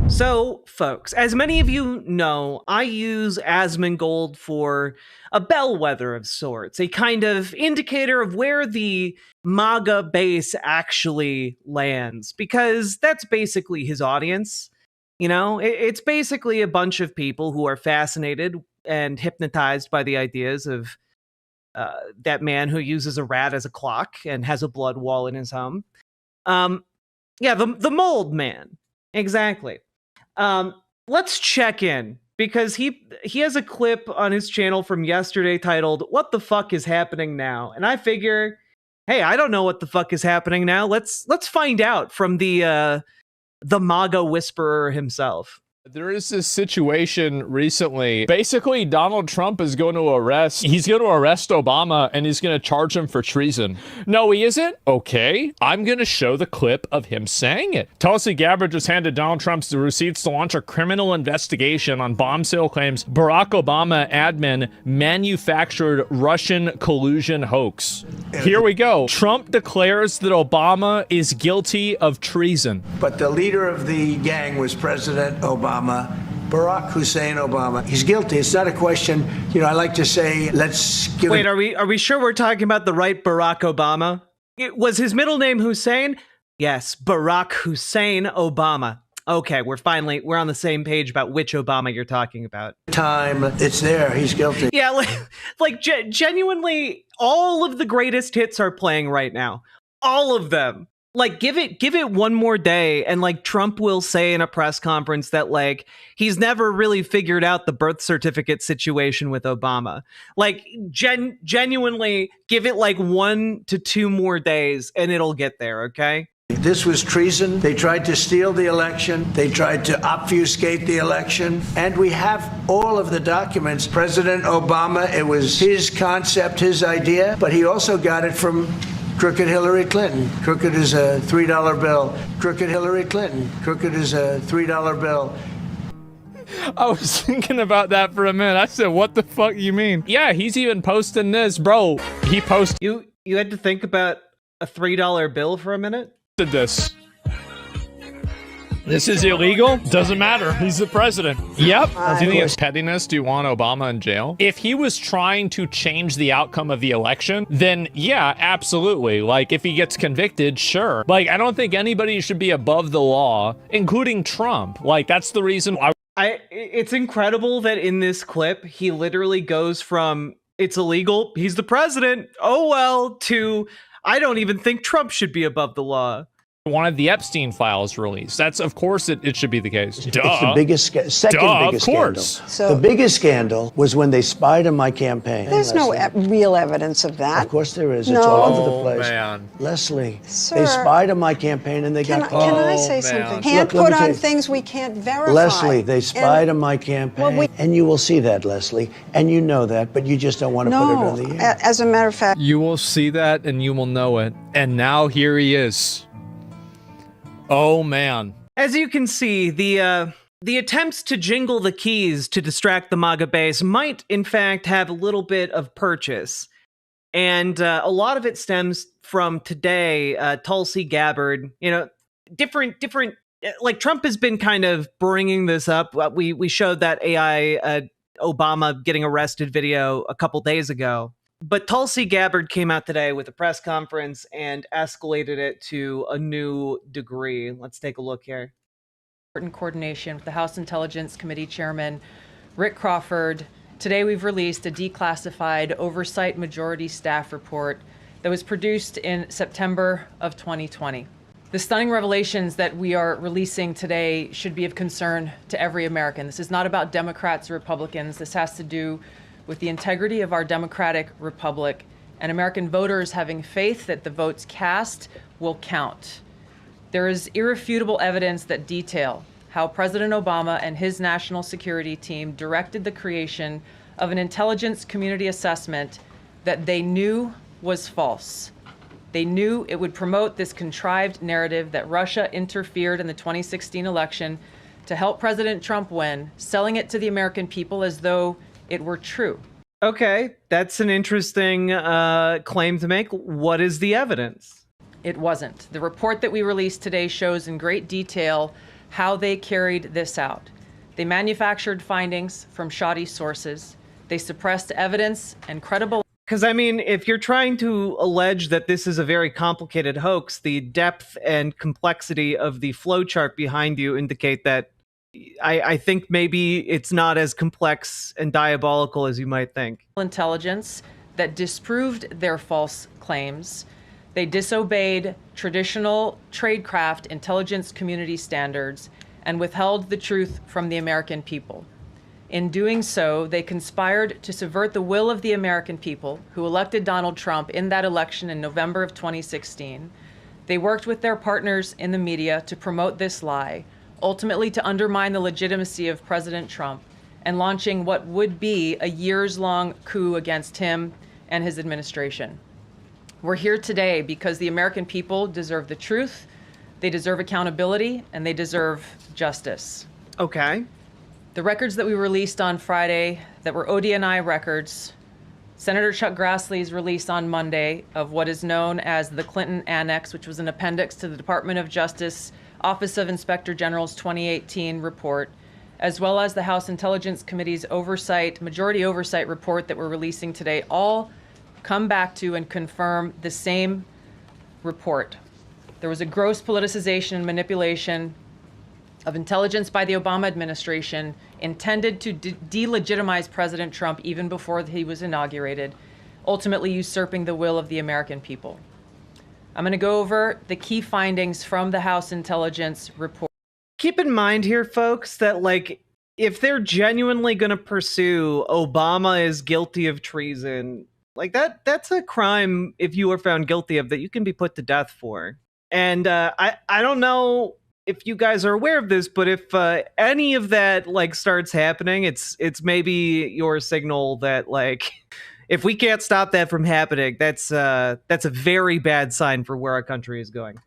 So, folks, as many of you know, I use ASMONGOLD for a bellwether of sorts, a kind of indicator of where the MAGA base actually lands, because that's basically his audience. You know, it's basically a bunch of people who are fascinated and hypnotized by the ideas of that man who uses a rat as a clock and has a blood wall in his home. Yeah, the mold man. Exactly. Let's check in because he has a clip on his channel from yesterday titled "What the fuck is happening now?" And I figure, hey, I don't know what the fuck is happening now. Let's find out from the MAGA whisperer himself. There is this situation recently. Basically, Donald Trump is going to arrest Obama and he's going to charge him for treason. No, he isn't? Okay. I'm going to show the clip of him saying it. Tulsi Gabbard just handed Donald Trump the receipts to launch a criminal investigation on bomb sale claims Barack Obama admin manufactured Russian collusion hoax. Here we go. Trump declares that Obama is guilty of treason. But the leader of the gang was President Obama. Barack Hussein Obama. He's guilty. It's not a question. You know, I like to say, let's give Wait, are we sure we're talking about the right Barack Obama? Was his middle name Hussein? Yes, Barack Hussein Obama. Okay, we're on the same page about which Obama you're talking about. Time. It's there. He's guilty. Yeah, genuinely, all of the greatest hits are playing right now. All of them. Like, give it one more day, and like Trump will say in a press conference that like he's never really figured out the birth certificate situation with Obama. Like, genuinely, give it like 1 to 2 more days, and it'll get there. Okay. This was treason. They tried to steal the election. They tried to obfuscate the election. And we have all of the documents. President Obama, it was his concept, his idea, but he also got it from Crooked Hillary Clinton. Crooked is a $3 bill. Crooked Hillary Clinton. Crooked is a $3 bill. I was thinking about that for a minute. I said, what the fuck you mean? Yeah, he's even posting this, bro. He posted You had to think about a $3 bill for a minute? This. This is illegal? Doesn't matter. He's the president. Yep. Do you think it's pettiness? Do you want Obama in jail? If he was trying to change the outcome of the election, then yeah, absolutely. Like, if he gets convicted, sure. Like, I don't think anybody should be above the law, including Trump. Like, that's the reason why. It's incredible that in this clip, he literally goes from, it's illegal, he's the president, oh well, to, I don't even think Trump should be above the law. Wanted the Epstein files released. That's, of course, it should be the case. Duh. It's the biggest, second biggest scandal. So the biggest scandal was when they spied on my campaign. There's no real evidence of that. Of course there is. It's all over the place. Man. Leslie, Sir, they spied on my campaign and they got caught. Can I say something? Can't Look, put let me on tell you. things we can't verify. Leslie, they spied on my campaign, and you will see that, Leslie, and you know that, but you just don't want to put it on the air. As a matter of fact, you will see that and you will know it. And now here he is. Oh man. As you can see, the attempts to jingle the keys to distract the MAGA base might, in fact, have a little bit of purchase. And a lot of it stems from today, Tulsi Gabbard, you know, different, like Trump has been kind of bringing this up. We showed that AI Obama getting arrested video a couple days ago. But Tulsi Gabbard came out today with a press conference and escalated it to a new degree. Let's take a look here. In coordination with the House Intelligence Committee Chairman Rick Crawford, today we've released a declassified oversight majority staff report that was produced in September of 2020. The stunning revelations that we are releasing today should be of concern to every American. This is not about Democrats or Republicans. This has to do with the integrity of our democratic republic and American voters having faith that the votes cast will count. There is irrefutable evidence that detail how President Obama and his national security team directed the creation of an intelligence community assessment that they knew was false. They knew it would promote this contrived narrative that Russia interfered in the 2016 election to help President Trump win, selling it to the American people as though it were true. Okay, that's an interesting claim to make. What is the evidence? It wasn't. The report that we released today shows in great detail how they carried this out. They manufactured findings from shoddy sources. They suppressed evidence and credible. Because, I mean, if you're trying to allege that this is a very complicated hoax, the depth and complexity of the flowchart behind you indicate that I think maybe it's not as complex and diabolical as you might think. Intelligence that disproved their false claims. They disobeyed traditional tradecraft intelligence community standards and withheld the truth from the American people. In doing so, they conspired to subvert the will of the American people who elected Donald Trump in that election in November of 2016. They worked with their partners in the media to promote this lie, ultimately to undermine the legitimacy of President Trump and launching what would be a years-long coup against him and his administration. We're here today because the American people deserve the truth, they deserve accountability, and they deserve justice. Okay. The records that we released on Friday that were ODNI records, Senator Chuck Grassley's release on Monday of what is known as the Clinton Annex, which was an appendix to the Department of Justice Office of Inspector General's 2018 report, as well as the House Intelligence Committee's majority oversight report that we're releasing today, all come back to and confirm the same report. There was a gross politicization and manipulation of intelligence by the Obama administration intended to delegitimize President Trump even before he was inaugurated, ultimately usurping the will of the American people. I'm going to go over the key findings from the House Intelligence report. Keep in mind here, folks, that, like, if they're genuinely going to pursue Obama is guilty of treason, like, that's a crime, if you are found guilty of, that you can be put to death for. And I don't know if you guys are aware of this, but if any of that, like, starts happening, it's maybe your signal that, like, if we can't stop that from happening, that's a very bad sign for where our country is going.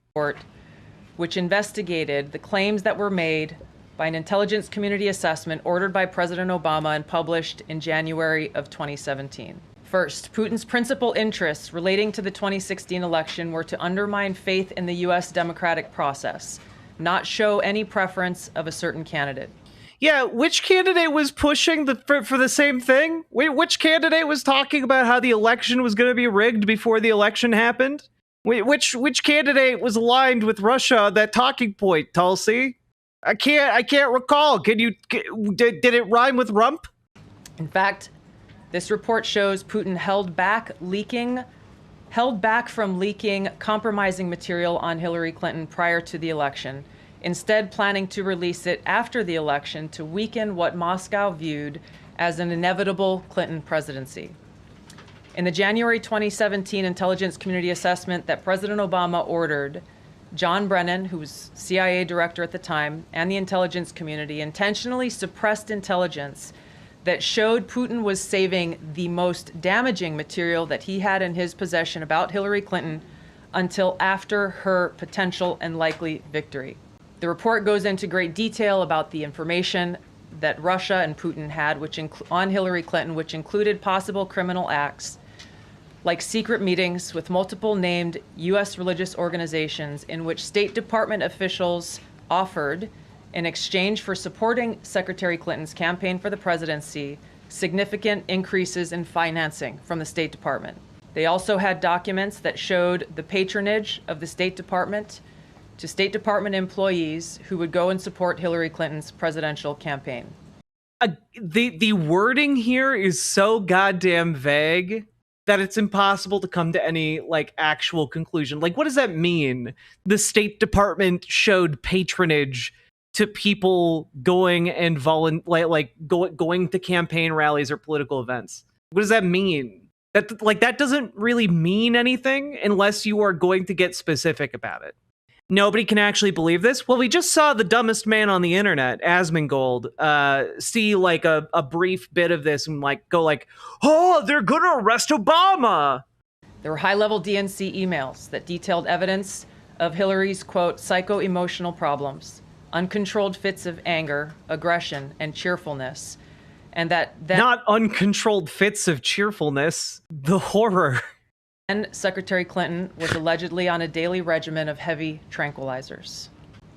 Which investigated the claims that were made by an intelligence community assessment ordered by President Obama and published in January of 2017. First, Putin's principal interests relating to the 2016 election were to undermine faith in the U.S. democratic process, not show any preference of a certain candidate. Yeah, which candidate was pushing for the same thing? Wait, which candidate was talking about how the election was going to be rigged before the election happened? Wait, which candidate was aligned with Russia on that talking point, Tulsi? I can't recall. Did it rhyme with rump? In fact, this report shows Putin held back from leaking compromising material on Hillary Clinton prior to the election, instead planning to release it after the election to weaken what Moscow viewed as an inevitable Clinton presidency. In the January 2017 intelligence community assessment that President Obama ordered, John Brennan, who was CIA director at the time, and the intelligence community intentionally suppressed intelligence that showed Putin was saving the most damaging material that he had in his possession about Hillary Clinton until after her potential and likely victory. The report goes into great detail about the information that Russia and Putin had on Hillary Clinton, which included possible criminal acts like secret meetings with multiple named U.S. religious organizations in which State Department officials offered, in exchange for supporting Secretary Clinton's campaign for the presidency, significant increases in financing from the State Department. They also had documents that showed the patronage of the State Department to State Department employees who would go and support Hillary Clinton's presidential campaign. The wording here is so goddamn vague that it's impossible to come to any, like, actual conclusion. Like, what does that mean? The State Department showed patronage to people going and going to campaign rallies or political events. What does that mean? That doesn't really mean anything unless you are going to get specific about it. Nobody can actually believe this. Well, we just saw the dumbest man on the internet, ASMONGOLD, see like a brief bit of this and go oh, they're gonna arrest Obama. There were high-level DNC emails that detailed evidence of Hillary's, quote, psycho-emotional problems, uncontrolled fits of anger, aggression, and cheerfulness, and that not uncontrolled fits of cheerfulness, the horror. And Secretary Clinton was allegedly on a daily regimen of heavy tranquilizers.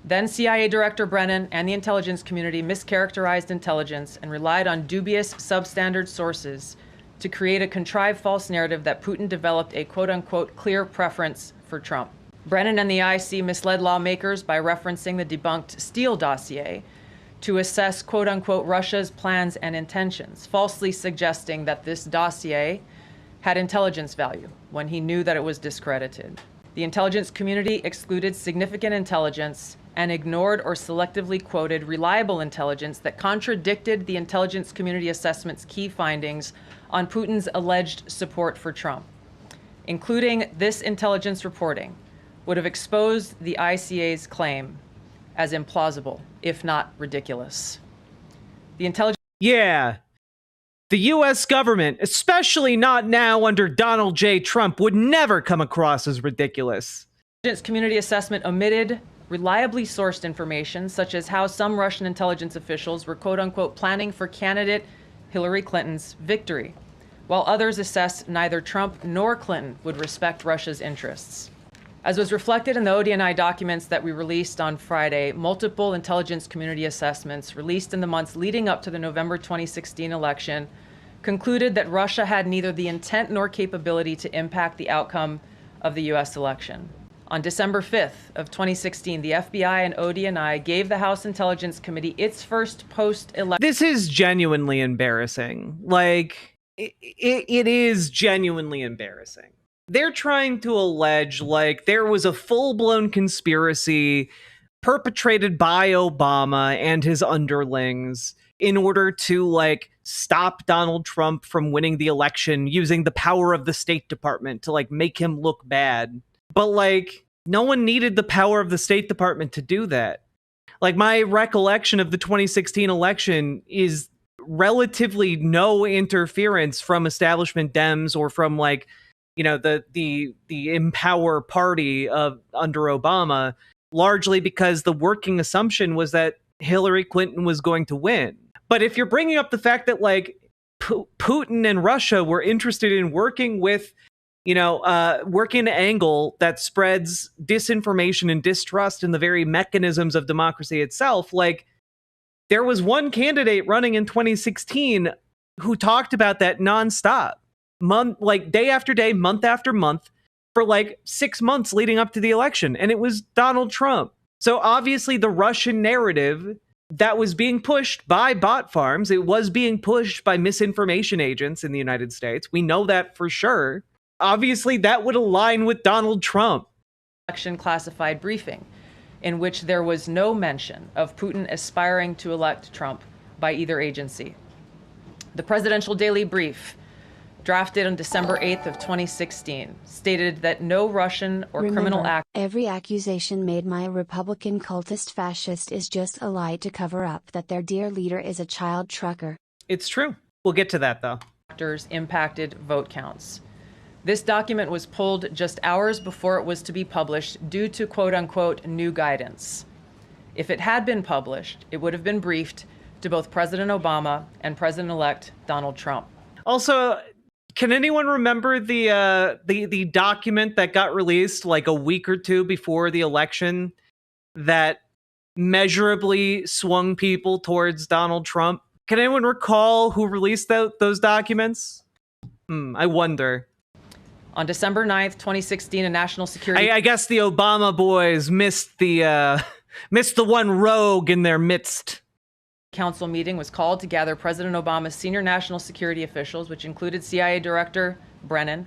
Then CIA Director Brennan and the intelligence community mischaracterized intelligence and relied on dubious substandard sources to create a contrived false narrative that Putin developed a quote-unquote clear preference for Trump. Brennan and the IC misled lawmakers by referencing the debunked Steele dossier to assess quote-unquote Russia's plans and intentions, falsely suggesting that this dossier had intelligence value when he knew that it was discredited. The intelligence community excluded significant intelligence and ignored or selectively quoted reliable intelligence that contradicted the intelligence community assessment's key findings on Putin's alleged support for Trump. Including this intelligence reporting would have exposed the ICA's claim as implausible, if not ridiculous. The intelligence The U.S. government, especially not now under Donald J. Trump, would never come across as ridiculous. Community assessment omitted reliably sourced information, such as how some Russian intelligence officials were quote-unquote planning for candidate Hillary Clinton's victory, while others assessed neither Trump nor Clinton would respect Russia's interests. As was reflected in the ODNI documents that we released on Friday, multiple intelligence community assessments released in the months leading up to the November 2016 election concluded that Russia had neither the intent nor capability to impact the outcome of the U.S. election. On December 5th of 2016, the FBI and ODNI gave the House Intelligence Committee its first post-election. This is genuinely embarrassing. Like, it is genuinely embarrassing. They're trying to allege, like, there was a full-blown conspiracy perpetrated by Obama and his underlings in order to, like, stop Donald Trump from winning the election using the power of the State Department to, like, make him look bad. But, like, no one needed the power of the State Department to do that. Like, my recollection of the 2016 election is relatively no interference from establishment Dems or from, like, you know, the Empower Party of under Obama, largely because the working assumption was that Hillary Clinton was going to win. But if you're bringing up the fact that, like, Putin and Russia were interested in working with, you know, working an angle that spreads disinformation and distrust in the very mechanisms of democracy itself, like, there was one candidate running in 2016 who talked about that nonstop. Like, day after day, month after month, for like 6 months leading up to the election. And it was Donald Trump. So obviously the Russian narrative that was being pushed by bot farms, it was being pushed by misinformation agents in the United States. We know that for sure. Obviously that would align with Donald Trump. Election classified briefing, in which there was no mention of Putin aspiring to elect Trump by either agency. The presidential daily brief, drafted on December 8th of 2016, stated that no Russian or criminal act. Every accusation made by a Republican cultist fascist is just a lie to cover up that their dear leader is a child trucker. It's true. We'll get to that, though. Factors impacted vote counts. This document was pulled just hours before it was to be published due to quote-unquote new guidance. If it had been published, it would have been briefed to both President Obama and President-elect Donald Trump. Also, can anyone remember the document that got released like a week or two before the election that measurably swung people towards Donald Trump? Can anyone recall who released those documents? I wonder. On December 9th, 2016, a national security... I guess the Obama boys missed the one rogue in their midst. Council meeting was called to gather President Obama's senior national security officials, which included CIA Director Brennan,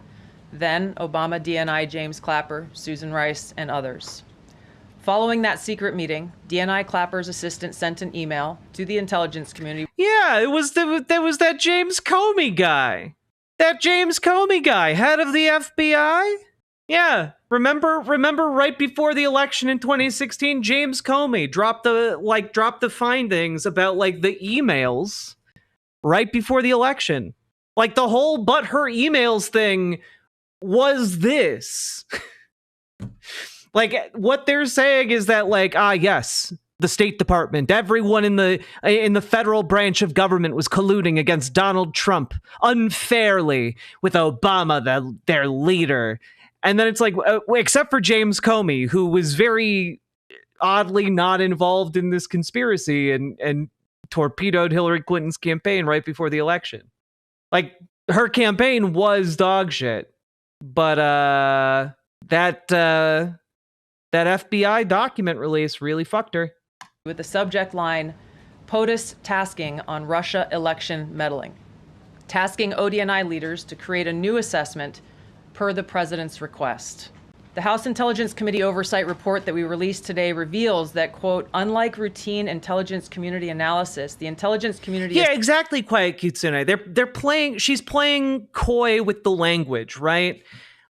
then Obama DNI James Clapper, Susan Rice, and others. Following that secret meeting, DNI Clapper's assistant sent an email to the intelligence community. Yeah, there was that James Comey guy. That James Comey guy, head of the FBI? Yeah, remember right before the election in 2016, James Comey dropped the findings about, like, the emails right before the election. Like, the whole but her emails thing was this. Like, what they're saying is that, like, yes, the State Department, everyone in the federal branch of government was colluding against Donald Trump unfairly with Obama, their leader. And then it's like, except for James Comey, who was very oddly not involved in this conspiracy and torpedoed Hillary Clinton's campaign right before the election. Like, her campaign was dog shit. But that FBI document release really fucked her. With the subject line, POTUS tasking on Russia election meddling, tasking ODNI leaders to create a new assessment per the president's request. The House Intelligence Committee Oversight Report that we released today reveals that, quote, unlike routine intelligence community analysis, the intelligence community... Yeah, exactly, Quiet Kitsune. They're playing... She's playing coy with the language, right?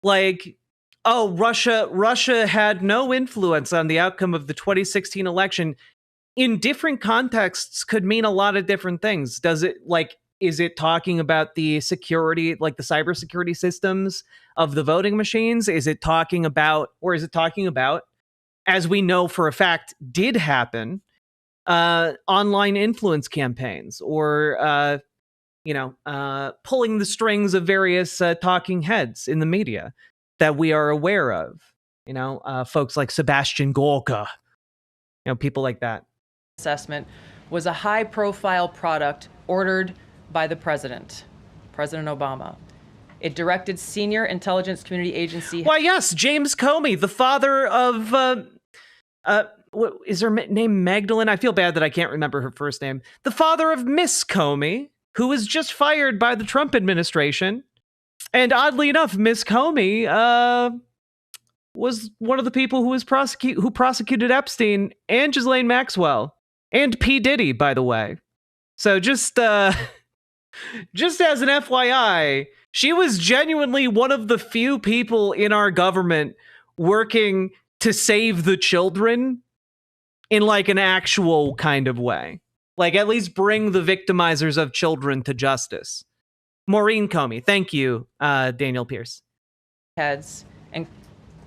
Like, oh, Russia had no influence on the outcome of the 2016 election. In different contexts could mean a lot of different things. Does it, like... Is it talking about the security, like the cybersecurity systems of the voting machines? Is it talking about, as we know for a fact, did happen, online influence campaigns or, pulling the strings of various talking heads in the media that we are aware of? Folks like Sebastian Gorka, people like that. Assessment was a high-profile product ordered by the President Obama. It directed senior intelligence community agency... Why, yes, James Comey, the father of, what is her name, Magdalene? I feel bad that I can't remember her first name. The father of Miss Comey, who was just fired by the Trump administration. And oddly enough, Miss Comey was one of the people who prosecuted Epstein and Ghislaine Maxwell. And P. Diddy, by the way. So just as an FYI, she was genuinely one of the few people in our government working to save the children in like an actual kind of way. Like at least bring the victimizers of children to justice. Maureen Comey. Thank you, Daniel Pierce. Heads and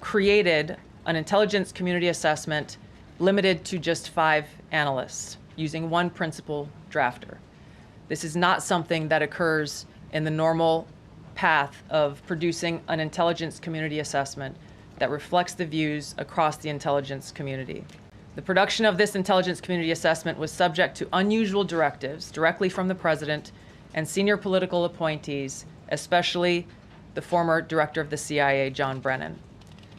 created an intelligence community assessment limited to just 5 analysts using one principal drafter. This is not something that occurs in the normal path of producing an intelligence community assessment that reflects the views across the intelligence community. The production of this intelligence community assessment was subject to unusual directives directly from the president and senior political appointees, especially the former director of the CIA, John Brennan.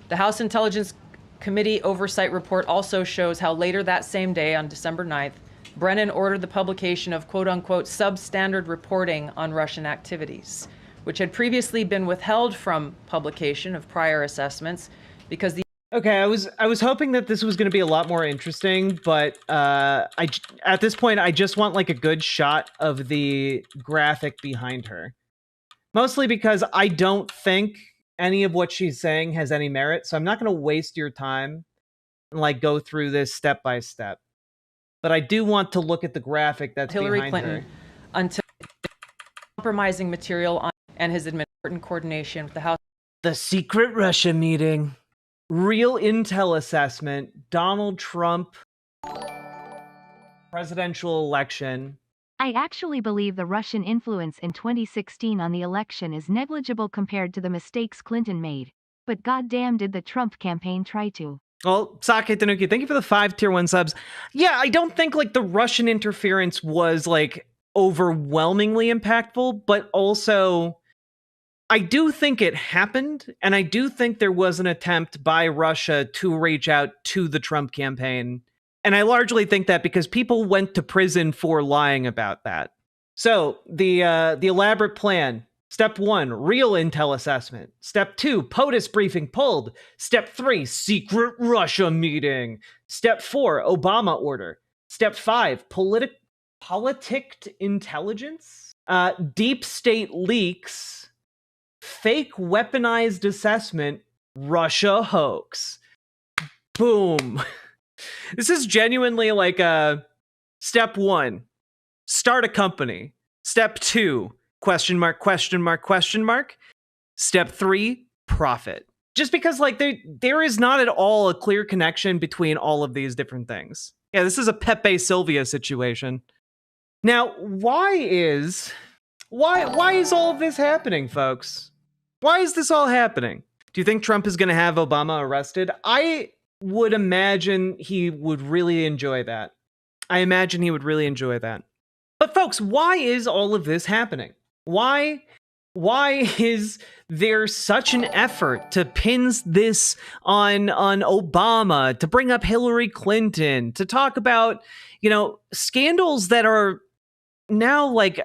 The House Intelligence Committee Oversight Report also shows how later that same day, on December 9th, Brennan ordered the publication of quote-unquote substandard reporting on Russian activities, which had previously been withheld from publication of prior assessments because the... Okay, I was hoping that this was going to be a lot more interesting, but at this point, I just want like a good shot of the graphic behind her. Mostly because I don't think any of what she's saying has any merit, so I'm not going to waste your time and like go through this step by step. But I do want to look at the graphic that's Hillary behind Clinton her. Until compromising material on and his important coordination with the House. The secret Russia meeting. Real intel assessment. Donald Trump. Presidential election. I actually believe the Russian influence in 2016 on the election is negligible compared to the mistakes Clinton made. But goddamn did the Trump campaign try to. Well, Sake Tanuki, thank you for the 5 tier 1 subs. Yeah, I don't think like the Russian interference was like overwhelmingly impactful, but also I do think it happened, and I do think there was an attempt by Russia to reach out to the Trump campaign. And I largely think that because people went to prison for lying about that. So the elaborate plan. Step 1, real intel assessment. Step 2, POTUS briefing pulled. Step 3, secret Russia meeting. Step 4, Obama order. Step 5, politicked intelligence. Deep state leaks. Fake weaponized assessment. Russia hoax. Boom. This is genuinely like a step 1, start a company. Step 2, question mark, question mark, question mark. Step 3, profit. Just because like there is not at all a clear connection between all of these different things. Yeah, this is a Pepe Sylvia situation. Now, why is all of this happening, folks? Why is this all happening? Do you think Trump is going to have Obama arrested? I would imagine he would really enjoy that. I imagine he would really enjoy that. But folks, why is all of this happening? Why is there such an effort to pin this on Obama, to bring up Hillary Clinton, to talk about, scandals that are now like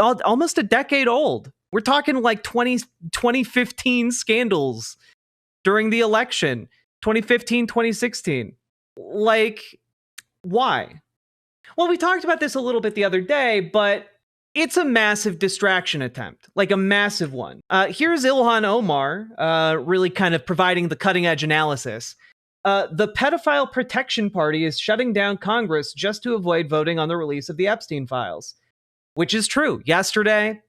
almost a decade old? We're talking like 2015 scandals during the election, 2015, 2016. Like, why? Well, we talked about this a little bit the other day, but it's a massive distraction attempt, like a massive one. Here's Ilhan Omar really kind of providing the cutting edge analysis. The Pedophile Protection Party is shutting down Congress just to avoid voting on the release of the Epstein files, which is true. Yesterday,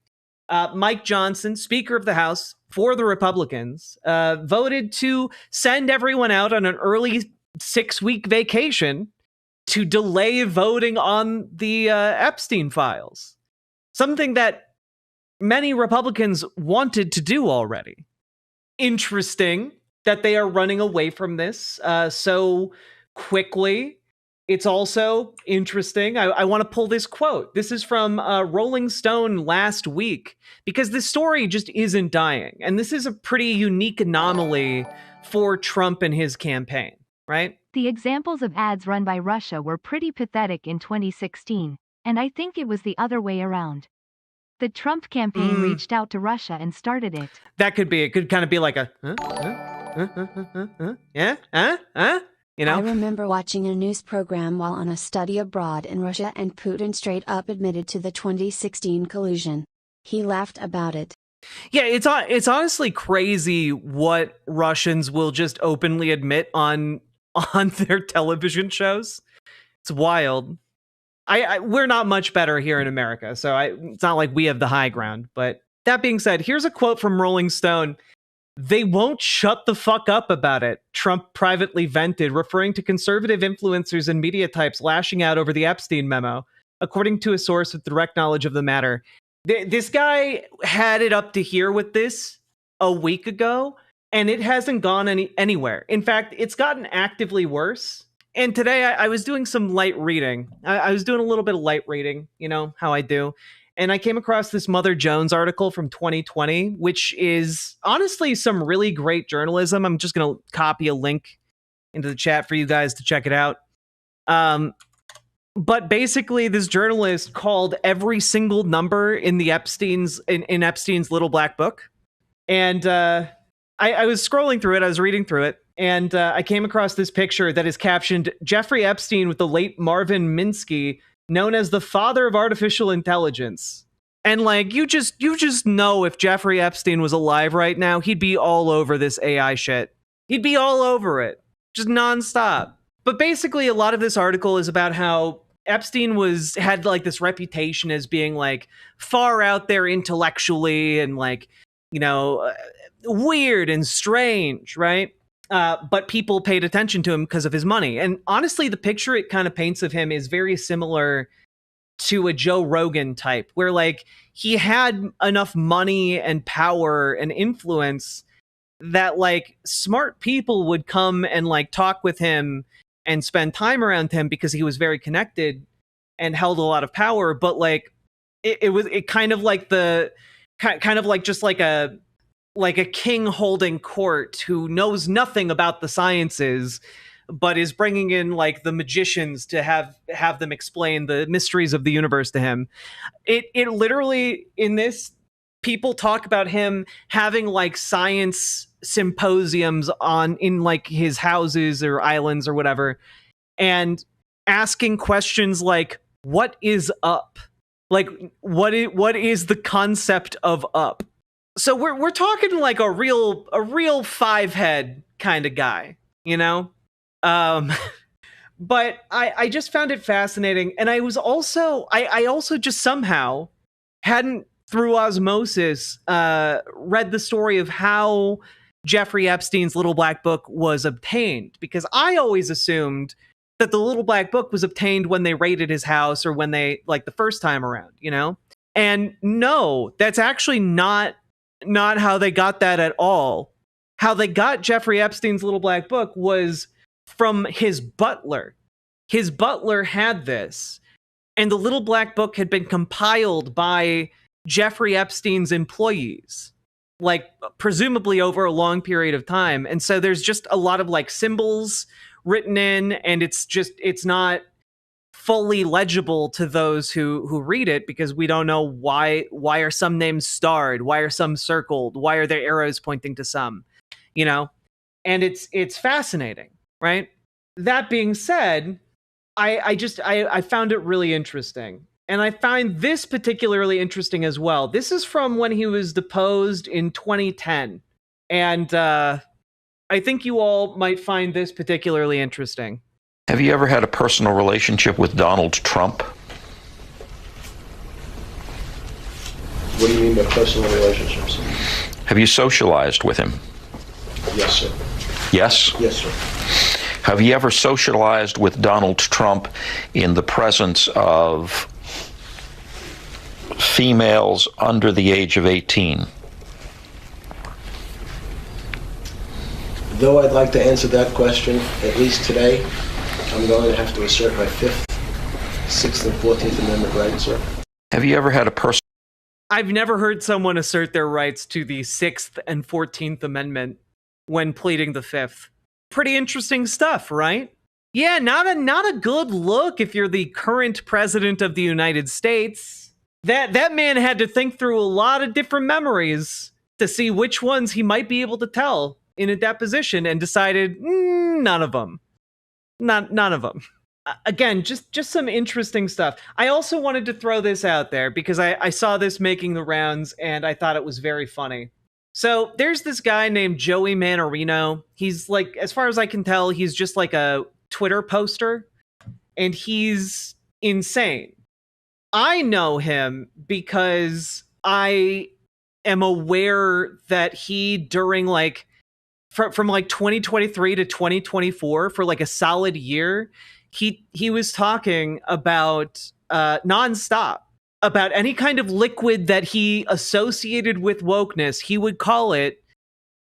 Mike Johnson, Speaker of the House for the Republicans, voted to send everyone out on an early 6-week vacation to delay voting on the Epstein files. Something that many Republicans wanted to do already. Interesting that they are running away from this so quickly. It's also interesting. I want to pull this quote. This is from Rolling Stone last week, because this story just isn't dying. And this is a pretty unique anomaly for Trump and his campaign, right? The examples of ads run by Russia were pretty pathetic in 2016, and I think it was the other way around. The Trump campaign reached out to Russia and started it. That could be. It could kind of be like a, yeah, I remember watching a news program while on a study abroad in Russia, and Putin straight up admitted to the 2016 collusion. He laughed about it. Yeah, it's honestly crazy what Russians will just openly admit on their television shows. It's wild. We're not much better here in America, so it's not like we have the high ground. But that being said, here's a quote from Rolling Stone. "They won't shut the fuck up about it," Trump privately vented, referring to conservative influencers and media types lashing out over the Epstein memo, according to a source with direct knowledge of the matter. This guy had it up to here with this a week ago, and it hasn't gone anywhere. In fact, it's gotten actively worse. And today I was doing some light reading. I was doing a little bit of light reading, you know how I do. And I came across this Mother Jones article from 2020, which is honestly some really great journalism. I'm just going to copy a link into the chat for you guys to check it out. But basically, this journalist called every single number in the Epstein's little black book. And I was scrolling through it. I was reading through it. And I came across this picture that is captioned, "Jeffrey Epstein with the late Marvin Minsky, known as the father of artificial intelligence." And like, you just know if Jeffrey Epstein was alive right now, he'd be all over this AI shit. He'd be all over it, just nonstop. But basically, a lot of this article is about how Epstein had like this reputation as being like far out there intellectually and like, weird and strange, right? But people paid attention to him because of his money. And honestly, the picture it kind of paints of him is very similar to a Joe Rogan type, where like he had enough money and power and influence that like smart people would come and like talk with him and spend time around him because he was very connected and held a lot of power. But like it kind of like just like a king holding court who knows nothing about the sciences, but is bringing in like the magicians to have them explain the mysteries of the universe to him. It literally, in this, people talk about him having like science symposiums in like his houses or islands or whatever, and asking questions like, what is up? Like, what is the concept of up? So we're talking like a real five head kind of guy, But I just found it fascinating, and I also just somehow hadn't, through osmosis, read the story of how Jeffrey Epstein's little black book was obtained, because I always assumed that the little black book was obtained when they raided his house or when they like the first time around, And no, that's actually not how they got that at all. How they got Jeffrey Epstein's little black book was from his butler. His butler had this, and the little black book had been compiled by Jeffrey Epstein's employees, like presumably over a long period of time. And so there's just a lot of like symbols written in, and it's not fully legible to those who read it, because we don't know why are some names starred, why are some circled, why are there arrows pointing to some, and it's fascinating, right? That being said, I found it really interesting. And I find this particularly interesting as well. This is from when he was deposed in 2010. And I think you all might find this particularly interesting. Have you ever had a personal relationship with Donald Trump? What do you mean by personal relationships? Have you socialized with him? Yes, sir. Yes? Yes, sir. Have you ever socialized with Donald Trump in the presence of females under the age of 18? Though I'd like to answer that question, at least today, I'm going to have to assert my 5th, 6th, and 14th Amendment rights, sir. Have you ever had a person... I've never heard someone assert their rights to the 6th and 14th Amendment when pleading the 5th. Pretty interesting stuff, right? Yeah, not a good look if you're the current president of the United States. That man had to think through a lot of different memories to see which ones he might be able to tell in a deposition, and decided none of them. None of them. Again, just some interesting stuff. I also wanted to throw this out there because I saw this making the rounds and I thought it was very funny. So there's this guy named Joey Manorino. He's like, as far as I can tell, he's just like a Twitter poster, and he's insane. I know him because I am aware that he, during like from like 2023 to 2024, for like a solid year, he was talking about nonstop about any kind of liquid that he associated with wokeness. He would call it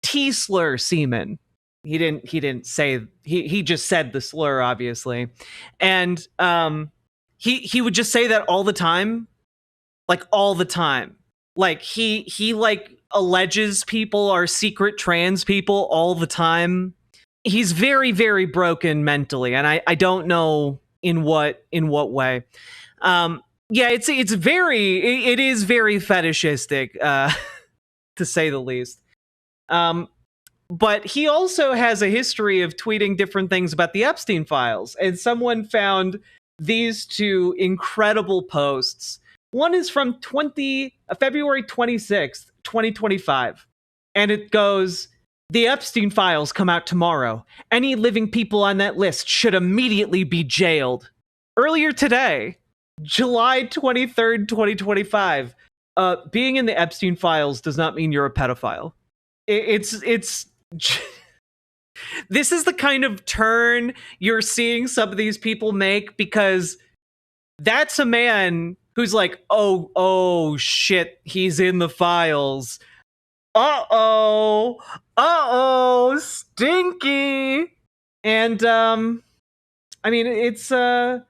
T-slur semen. He didn't say, he just said the slur, obviously. And he would just say that all the time. Like all the time. Like he like alleges people are secret trans people all the time. He's very, very broken mentally, and I don't know in what way. Yeah, it is very fetishistic, to say the least. But he also has a history of tweeting different things about the Epstein files, and someone found these two incredible posts. One is from February 26th, 2025, and it goes, "The Epstein files come out tomorrow. Any living people on that list should immediately be jailed." Earlier today, July 23rd, 2025, being in the Epstein files does not mean you're a pedophile. It's this is the kind of turn you're seeing some of these people make, because that's a man who's like, oh shit, he's in the files. Uh-oh, stinky. And I mean, it's a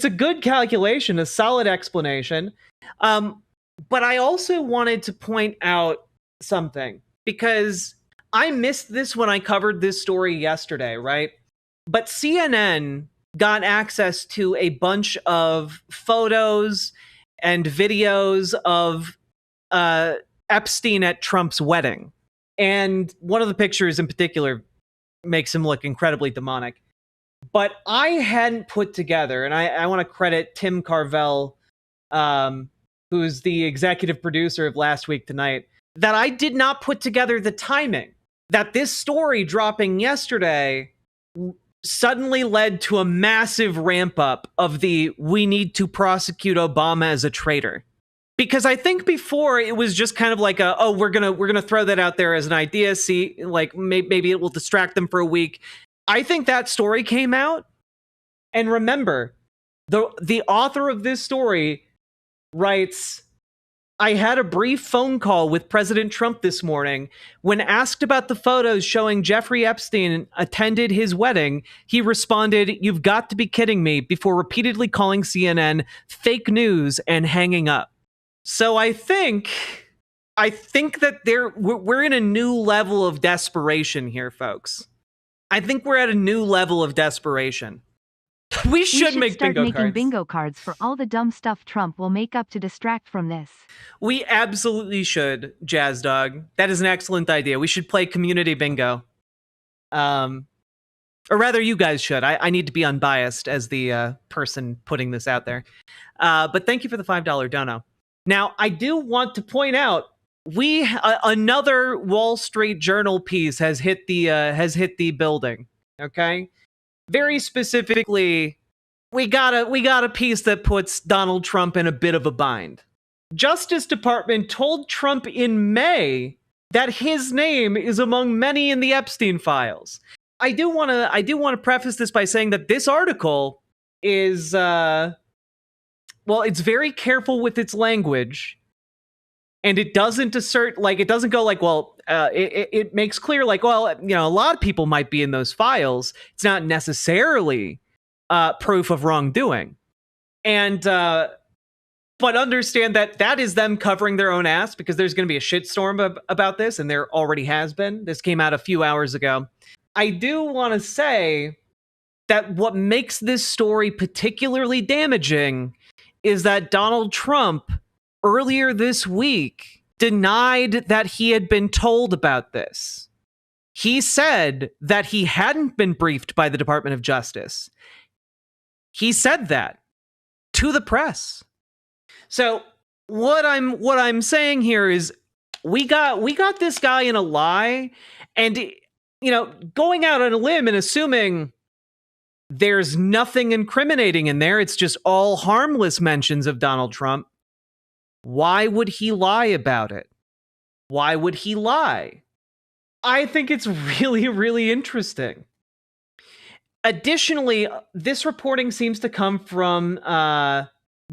good calculation, a solid explanation. But I also wanted to point out something, because I missed this when I covered this story yesterday, right? But CNN got access to a bunch of photos and videos of Epstein at Trump's wedding. And one of the pictures in particular makes him look incredibly demonic. But I hadn't put together, and I want to credit Tim Carvel, who's the executive producer of Last Week Tonight, that I did not put together the timing that this story dropping yesterday suddenly led to a massive ramp up of the "we need to prosecute Obama as a traitor." Because I think before it was just kind of like we're gonna throw that out there as an idea, see, like maybe it will distract them for a week. I think that story came out, and remember, the author of this story writes I had a brief phone call with President Trump this morning. When asked about the photos showing Jeffrey Epstein attended his wedding, he responded, "You've got to be kidding me," before repeatedly calling CNN fake news and hanging up. So I think that we're in a new level of desperation here, folks. I think we're at a new level of desperation. We should start bingo making cards. bingo cards for all the dumb stuff Trump will make up to distract from this. We absolutely should, Jazz Dog. That is an excellent idea. We should play community bingo. Or rather, you guys should. I need to be unbiased as the person putting this out there. But thank you for the $5 dono. Now, I do want to point out another Wall Street Journal piece has hit the building. Okay. Very specifically, we got a piece that puts Donald Trump in a bit of a bind. Justice Department told Trump in May that his name is among many in the Epstein files. I do want to preface this by saying that this article is it's very careful with its language. And it doesn't assert, it doesn't go it makes clear, a lot of people might be in those files. It's not necessarily proof of wrongdoing. And, but understand that is them covering their own ass, because there's going to be a shitstorm about this, and there already has been. This came out a few hours ago. I do want to say that what makes this story particularly damaging is that Donald Trump earlier this week denied that he had been told about this. He said that he hadn't been briefed by the Department of Justice. He said that to the press. So what I'm saying here is we got this guy in a lie, and going out on a limb and assuming there's nothing incriminating in there, it's just all harmless mentions of Donald Trump. Why would he lie about it? Why would he lie? I think it's really, really interesting. Additionally, this reporting seems to come from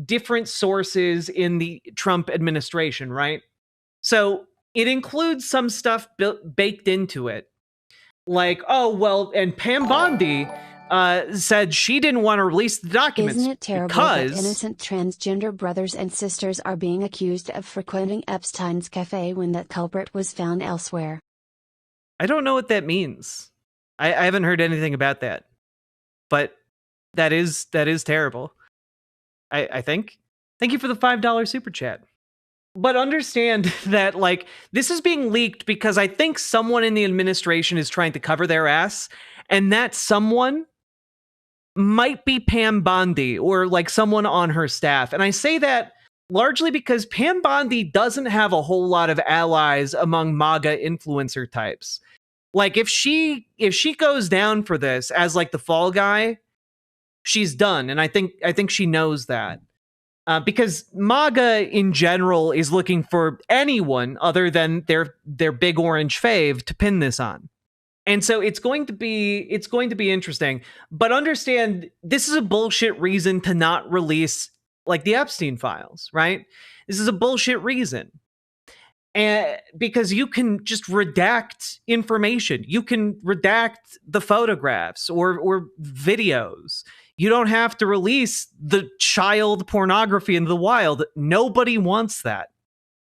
different sources in the Trump administration, right? So it includes some stuff baked into it. And Pam Bondi said she didn't want to release the documents. Isn't it terrible that innocent transgender brothers and sisters are being accused of frequenting Epstein's cafe when that culprit was found elsewhere? I don't know what that means. I haven't heard anything about that. But that is terrible. I think. Thank you for the $5 super chat. But understand that, this is being leaked because I think someone in the administration is trying to cover their ass, and that someone might be Pam Bondi or someone on her staff. And I say that largely because Pam Bondi doesn't have a whole lot of allies among MAGA influencer types. If she goes down for this as the fall guy, she's done. And I think she knows that. Because MAGA in general is looking for anyone other than their big orange fave to pin this on. And so it's going to be interesting. But understand, this is a bullshit reason to not release the Epstein files, right? This is a bullshit reason. And because you can just redact information. You can redact the photographs or videos. You don't have to release the child pornography into the wild. Nobody wants that.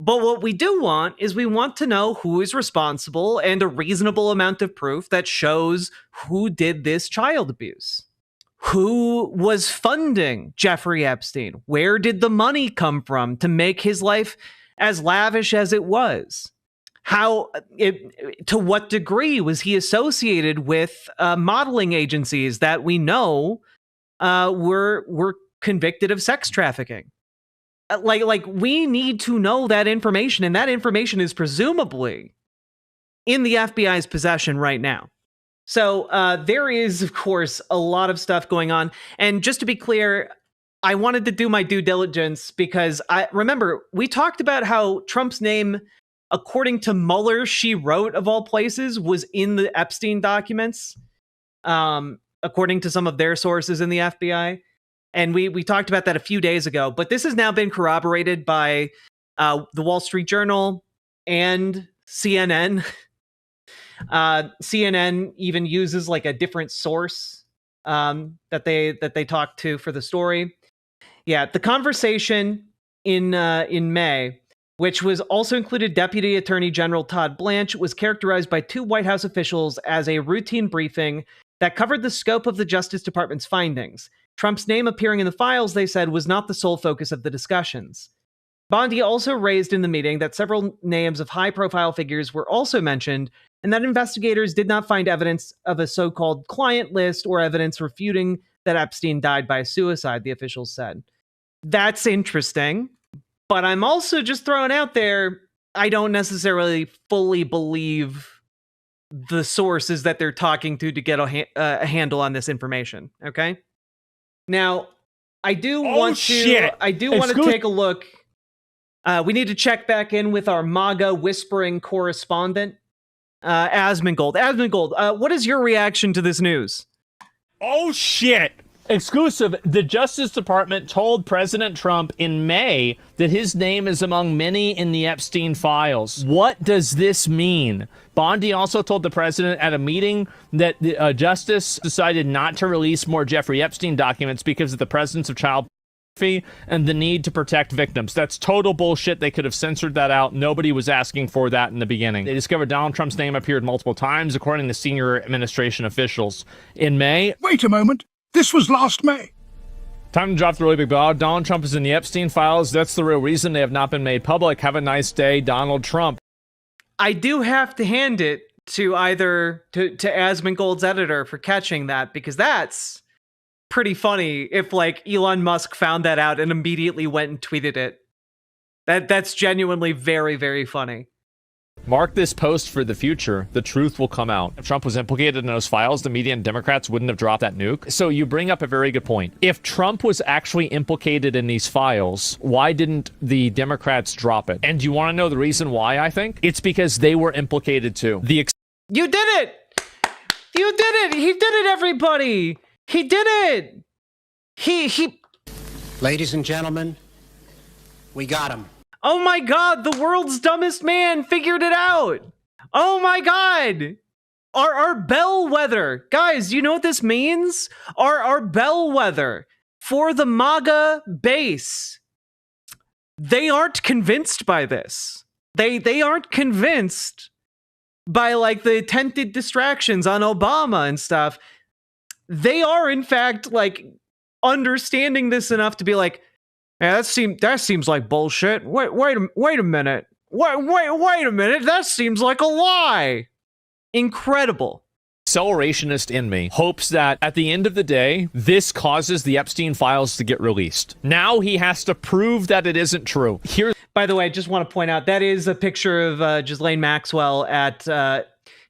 But what we do want is we want to know who is responsible and a reasonable amount of proof that shows who did this child abuse. Who was funding Jeffrey Epstein? Where did the money come from to make his life as lavish as it was? To what degree was he associated with modeling agencies that we know were convicted of sex trafficking? We need to know that information, and that information is presumably in the FBI's possession right now. So there is, of course, a lot of stuff going on. And just to be clear, I wanted to do my due diligence because remember, we talked about how Trump's name, according to Mueller, she wrote of all places, was in the Epstein documents, according to some of their sources in the FBI. And we talked about that a few days ago, but this has now been corroborated by the Wall Street Journal and CNN. CNN even uses like a different source that they talk to for the story. Yeah, the conversation in May, which was also included Deputy Attorney General Todd Blanche, was characterized by two White House officials as a routine briefing that covered the scope of the Justice Department's findings. Trump's name appearing in the files, they said, was not the sole focus of the discussions. Bondi also raised in the meeting that several names of high-profile figures were also mentioned, and that investigators did not find evidence of a so-called client list or evidence refuting that Epstein died by suicide, the officials said. That's interesting, but I'm also just throwing out there, I don't necessarily fully believe the sources that they're talking to get a handle on this information, okay? Now, I do want to take a look. We need to check back in with our MAGA whispering correspondent, Asmongold. Asmongold, what is your reaction to this news? Oh, shit. Exclusive. The Justice Department told President Trump in May that his name is among many in the Epstein files. What does this mean? Bondi also told the president at a meeting that the Justice decided not to release more Jeffrey Epstein documents because of the presence of child pornography and the need to protect victims. That's total bullshit. They could have censored that out. Nobody was asking for that in the beginning. They discovered Donald Trump's name appeared multiple times, according to senior administration officials. In May... Wait a moment. This was last May. Time to drop the really big ball. Donald Trump is in the Epstein files. That's the real reason they have not been made public. Have a nice day, Donald Trump. I do have to hand it to Asmongold's editor for catching that, because that's pretty funny if like Elon Musk found that out and immediately went and tweeted it. That's genuinely very, very funny. Mark this post for the future. The truth will come out. If Trump was implicated in those files, the media and Democrats wouldn't have dropped that nuke. So you bring up a very good point. If Trump was actually implicated in these files, why didn't the Democrats drop it? And do you want to know the reason why, I think? It's because they were implicated too. You did it! You did it! He did it, everybody! He did it! He... Ladies and gentlemen, we got him. Oh my god, the world's dumbest man figured it out! Oh my god! Our bellwether. Guys, you know what this means? Our bellwether for the MAGA base. They aren't convinced by this. They aren't convinced by like the attempted distractions on Obama and stuff. They are in fact like understanding this enough to be like, yeah, that seems like bullshit. Wait a minute. Wait a minute. That seems like a lie. Incredible. Accelerationist in me hopes that at the end of the day, this causes the Epstein files to get released. Now he has to prove that it isn't true. By the way, I just want to point out that is a picture of Ghislaine Maxwell at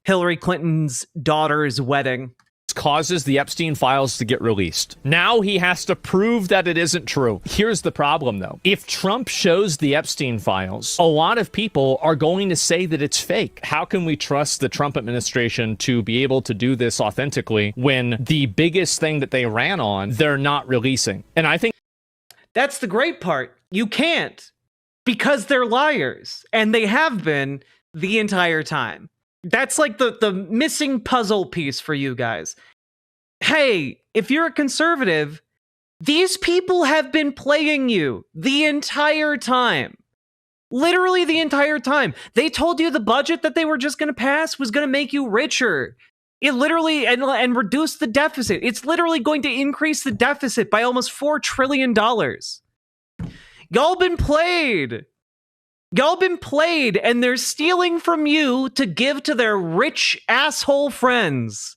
Hillary Clinton's daughter's wedding. Causes the Epstein files to get released. Now he has to prove that it isn't true. Here's the problem, though. If Trump shows the Epstein files, a lot of people are going to say that it's fake. How can we trust the Trump administration to be able to do this authentically when the biggest thing that they ran on, they're not releasing? And I think that's the great part. You can't, because they're liars, and they have been the entire time. That's like the missing puzzle piece for you guys. Hey, if you're a conservative, these people have been playing you the entire time. Literally the entire time. They told you the budget that they were just going to pass was going to make you richer. It literally, and reduce the deficit. It's literally going to increase the deficit by almost $4 trillion. Y'all been played. Y'all been played, and they're stealing from you to give to their rich asshole friends.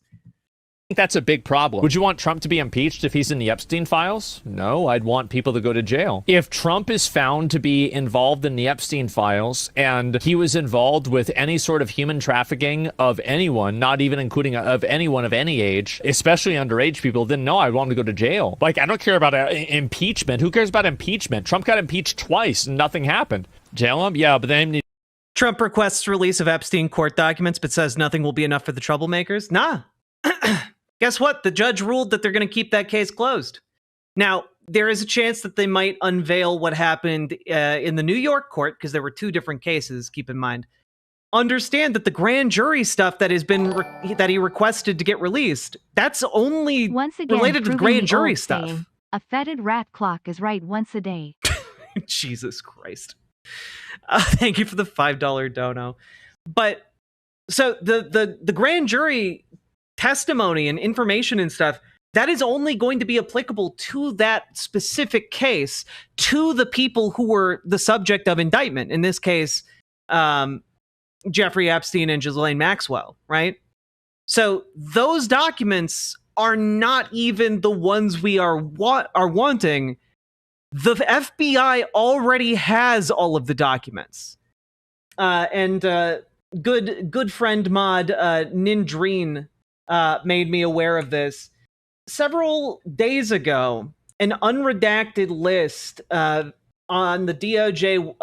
That's a big problem. Would you want Trump to be impeached if he's in the Epstein files? No, I'd want people to go to jail. If Trump is found to be involved in the Epstein files and he was involved with any sort of human trafficking of anyone, not even including of anyone of any age, especially underage people, then no, I'd want him to go to jail. Like, I don't care about impeachment. Who cares about impeachment? Trump got impeached twice and nothing happened. Jail him? Yeah, but then... Trump requests release of Epstein court documents, but says nothing will be enough for the troublemakers? Nah. Guess what? The judge ruled that they're going to keep that case closed. Now, there is a chance that they might unveil what happened in the New York court, because there were 2 different cases, keep in mind. Understand that the grand jury stuff that has been that he requested to get released, that's only once again, related to the grand jury stuff. Saying, a fetid rat clock is right once a day. Jesus Christ. Thank you for the $5 dono. But so the grand jury testimony and information and stuff, that is only going to be applicable to that specific case, to the people who were the subject of indictment. In this case, Jeffrey Epstein and Ghislaine Maxwell, right? So those documents are not even the ones we are wanting. The FBI already has all of the documents. And good friend Mod Nindreen made me aware of this. Several days ago, an unredacted list on the DOJ,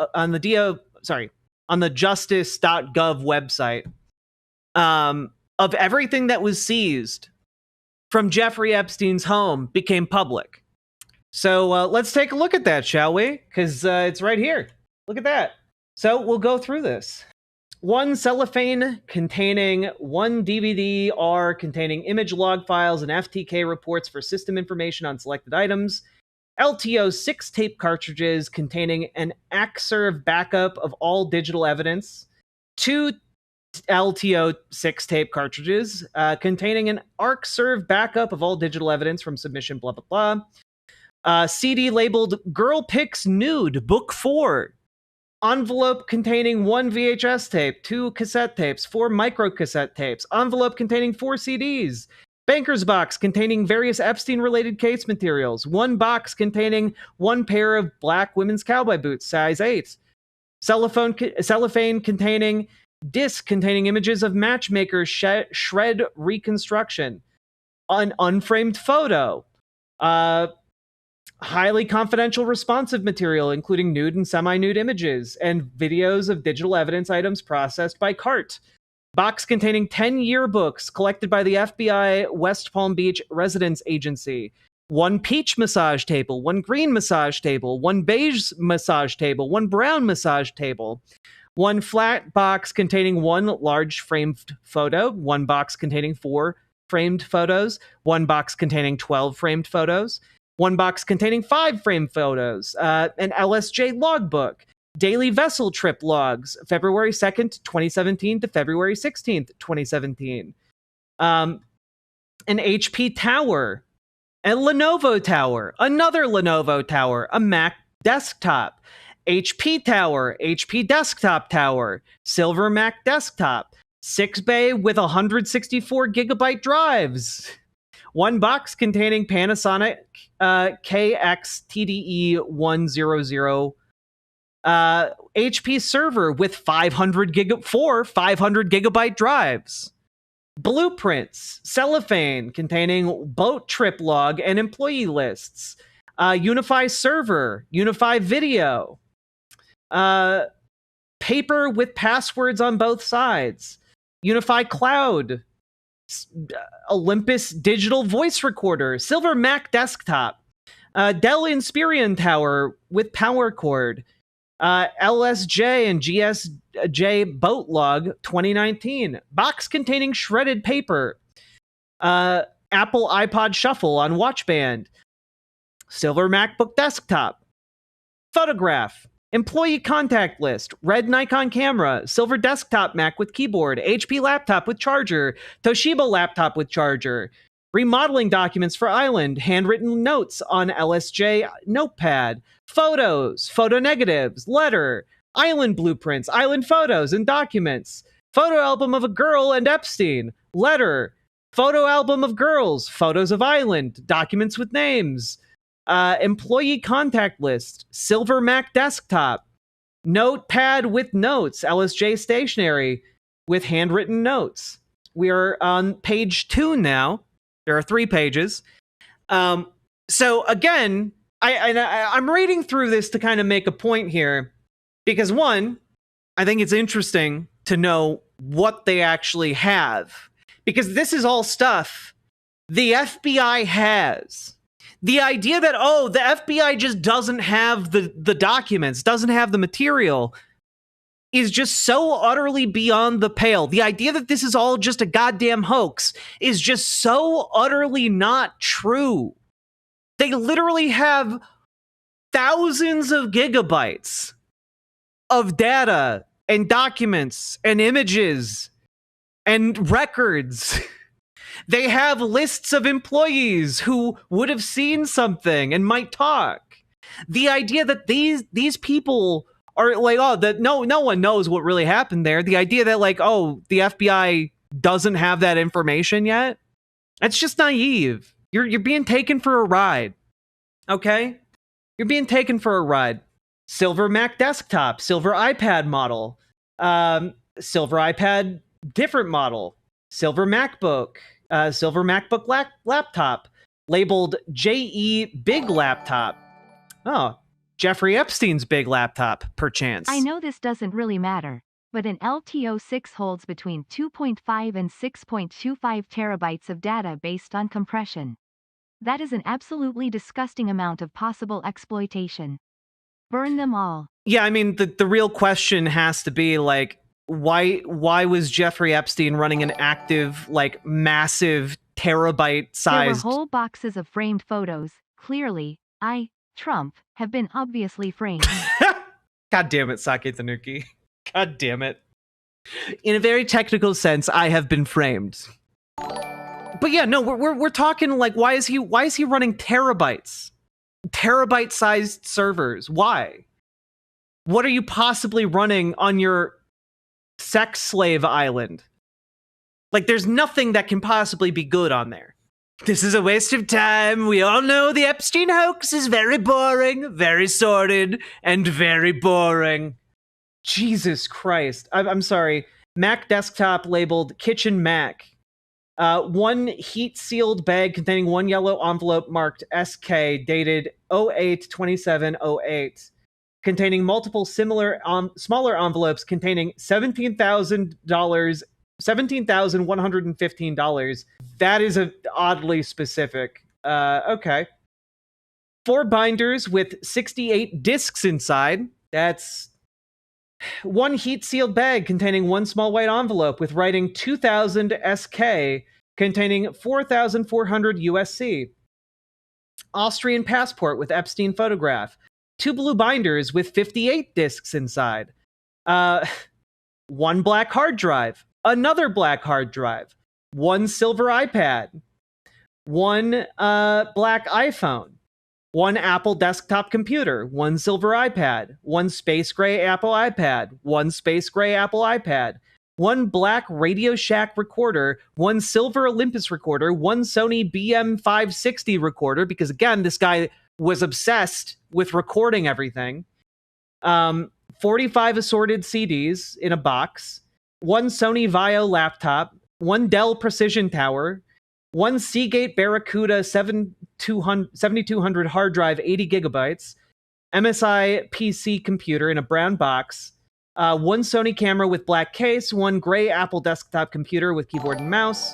on the justice.gov website of everything that was seized from Jeffrey Epstein's home became public. So let's take a look at that, shall we? Because it's right here. Look at that. So we'll go through this. 1 cellophane containing 1 DVD-R containing image log files and FTK reports for system information on selected items. LTO 6 tape cartridges containing an ACServe backup of all digital evidence. 2 LTO 6 tape cartridges containing an ArcServe backup of all digital evidence from submission, blah, blah, blah. CD labeled Girl Pics Nude, Book 4. Envelope containing 1 VHS tape, 2 cassette tapes, 4 micro cassette tapes. Envelope containing 4 CDs. Banker's box containing various Epstein-related case materials. 1 box containing 1 pair of black women's cowboy boots, size 8. Cellophane containing disc containing images of matchmakers shred reconstruction. An unframed photo. Highly confidential responsive material, including nude and semi-nude images, and videos of digital evidence items processed by CART. Box containing 10 yearbooks collected by the FBI West Palm Beach Residence Agency. 1 peach massage table, 1 green massage table, 1 beige massage table, 1 brown massage table. 1 flat box containing 1 large framed photo, 1 box containing 4 framed photos, 1 box containing 12 framed photos. 1 box containing 5 framed photos, an LSJ logbook, daily vessel trip logs, February 2nd, 2017 to February 16th, 2017. An HP tower, a Lenovo tower, another Lenovo tower, a Mac desktop, HP tower, HP desktop tower, silver Mac desktop, 6-bay with 164 gigabyte drives. 1 box containing Panasonic KX TDE 100 HP server with 500 gigabyte drives. Blueprints, cellophane containing boat trip log and employee lists. Unify server, Unify video. Paper with passwords on both sides. Unify cloud. Olympus digital voice recorder, silver Mac desktop, Dell Inspiron tower with power cord, LSJ and GSJ boat log 2019, box containing shredded paper, Apple iPod shuffle on watch band, silver MacBook desktop, photograph, employee contact list, red Nikon camera, silver desktop Mac with keyboard, HP laptop with charger, Toshiba laptop with charger, remodeling documents for Island, handwritten notes on LSJ notepad, photos, photo negatives, letter, Island blueprints, Island photos and documents, photo album of a girl and Epstein, letter, photo album of girls, photos of Island, documents with names, employee contact list, silver Mac desktop, notepad with notes, LSJ stationery with handwritten notes. We are on page 2 now. There are 3 pages. So again, I'm reading through this to kind of make a point here, because 1, I think it's interesting to know what they actually have, because this is all stuff the FBI has. The idea that, oh, the FBI just doesn't have the documents, doesn't have the material, is just so utterly beyond the pale. The idea that this is all just a goddamn hoax is just so utterly not true. They literally have thousands of gigabytes of data and documents and images and records. They have lists of employees who would have seen something and might talk. The idea that these people are like, oh, that no one knows what really happened there. The idea that like, oh, the FBI doesn't have that information yet. That's just naive. You're being taken for a ride. Okay? You're being taken for a ride. Silver Mac desktop, silver iPad model, silver iPad different model, silver MacBook, silver MacBook laptop, labeled JE Big Laptop. Oh, Jeffrey Epstein's big laptop, perchance. I know this doesn't really matter, but an LTO6 holds between 2.5 and 6.25 terabytes of data based on compression. That is an absolutely disgusting amount of possible exploitation. Burn them all. Yeah, I mean, the real question has to be, like, why was Jeffrey Epstein running an active, like, massive terabyte-sized... There were whole boxes of framed photos. Clearly, Trump, have been obviously framed. God damn it, Sake Tanuki. God damn it. In a very technical sense, I have been framed. But yeah, no, we're talking like, why is he running terabytes? Terabyte-sized servers. Why? What are you possibly running on your sex slave island? Like, there's nothing that can possibly be good on there. This is a waste of time. We all know the Epstein hoax is very boring, very sordid, and very boring. Jesus Christ. I'm sorry. Mac desktop labeled Kitchen Mac. One heat-sealed bag containing one yellow envelope marked SK dated 08/27/08, containing multiple similar smaller envelopes containing $17,115. That is oddly specific. Okay. 4 binders with 68 discs inside. That's one heat-sealed bag containing one small white envelope with writing 2000 SK containing 4,400 USC. Austrian passport with Epstein photograph. 2 blue binders with 58 discs inside. 1 black hard drive. Another black hard drive. 1 silver iPad. 1 black iPhone. 1 Apple desktop computer, 1 silver iPad, 1 space gray Apple iPad, 1 space gray Apple iPad, 1 black Radio Shack recorder, 1 silver Olympus recorder, 1 Sony BM560 recorder, because again, this guy was obsessed with recording everything. 45 assorted CDs in a box, 1 Sony Vaio laptop, 1 Dell Precision Tower, 1 Seagate Barracuda 7200 hard drive, 80 gigabytes, MSI PC computer in a brown box, 1 Sony camera with black case, 1 gray Apple desktop computer with keyboard and mouse.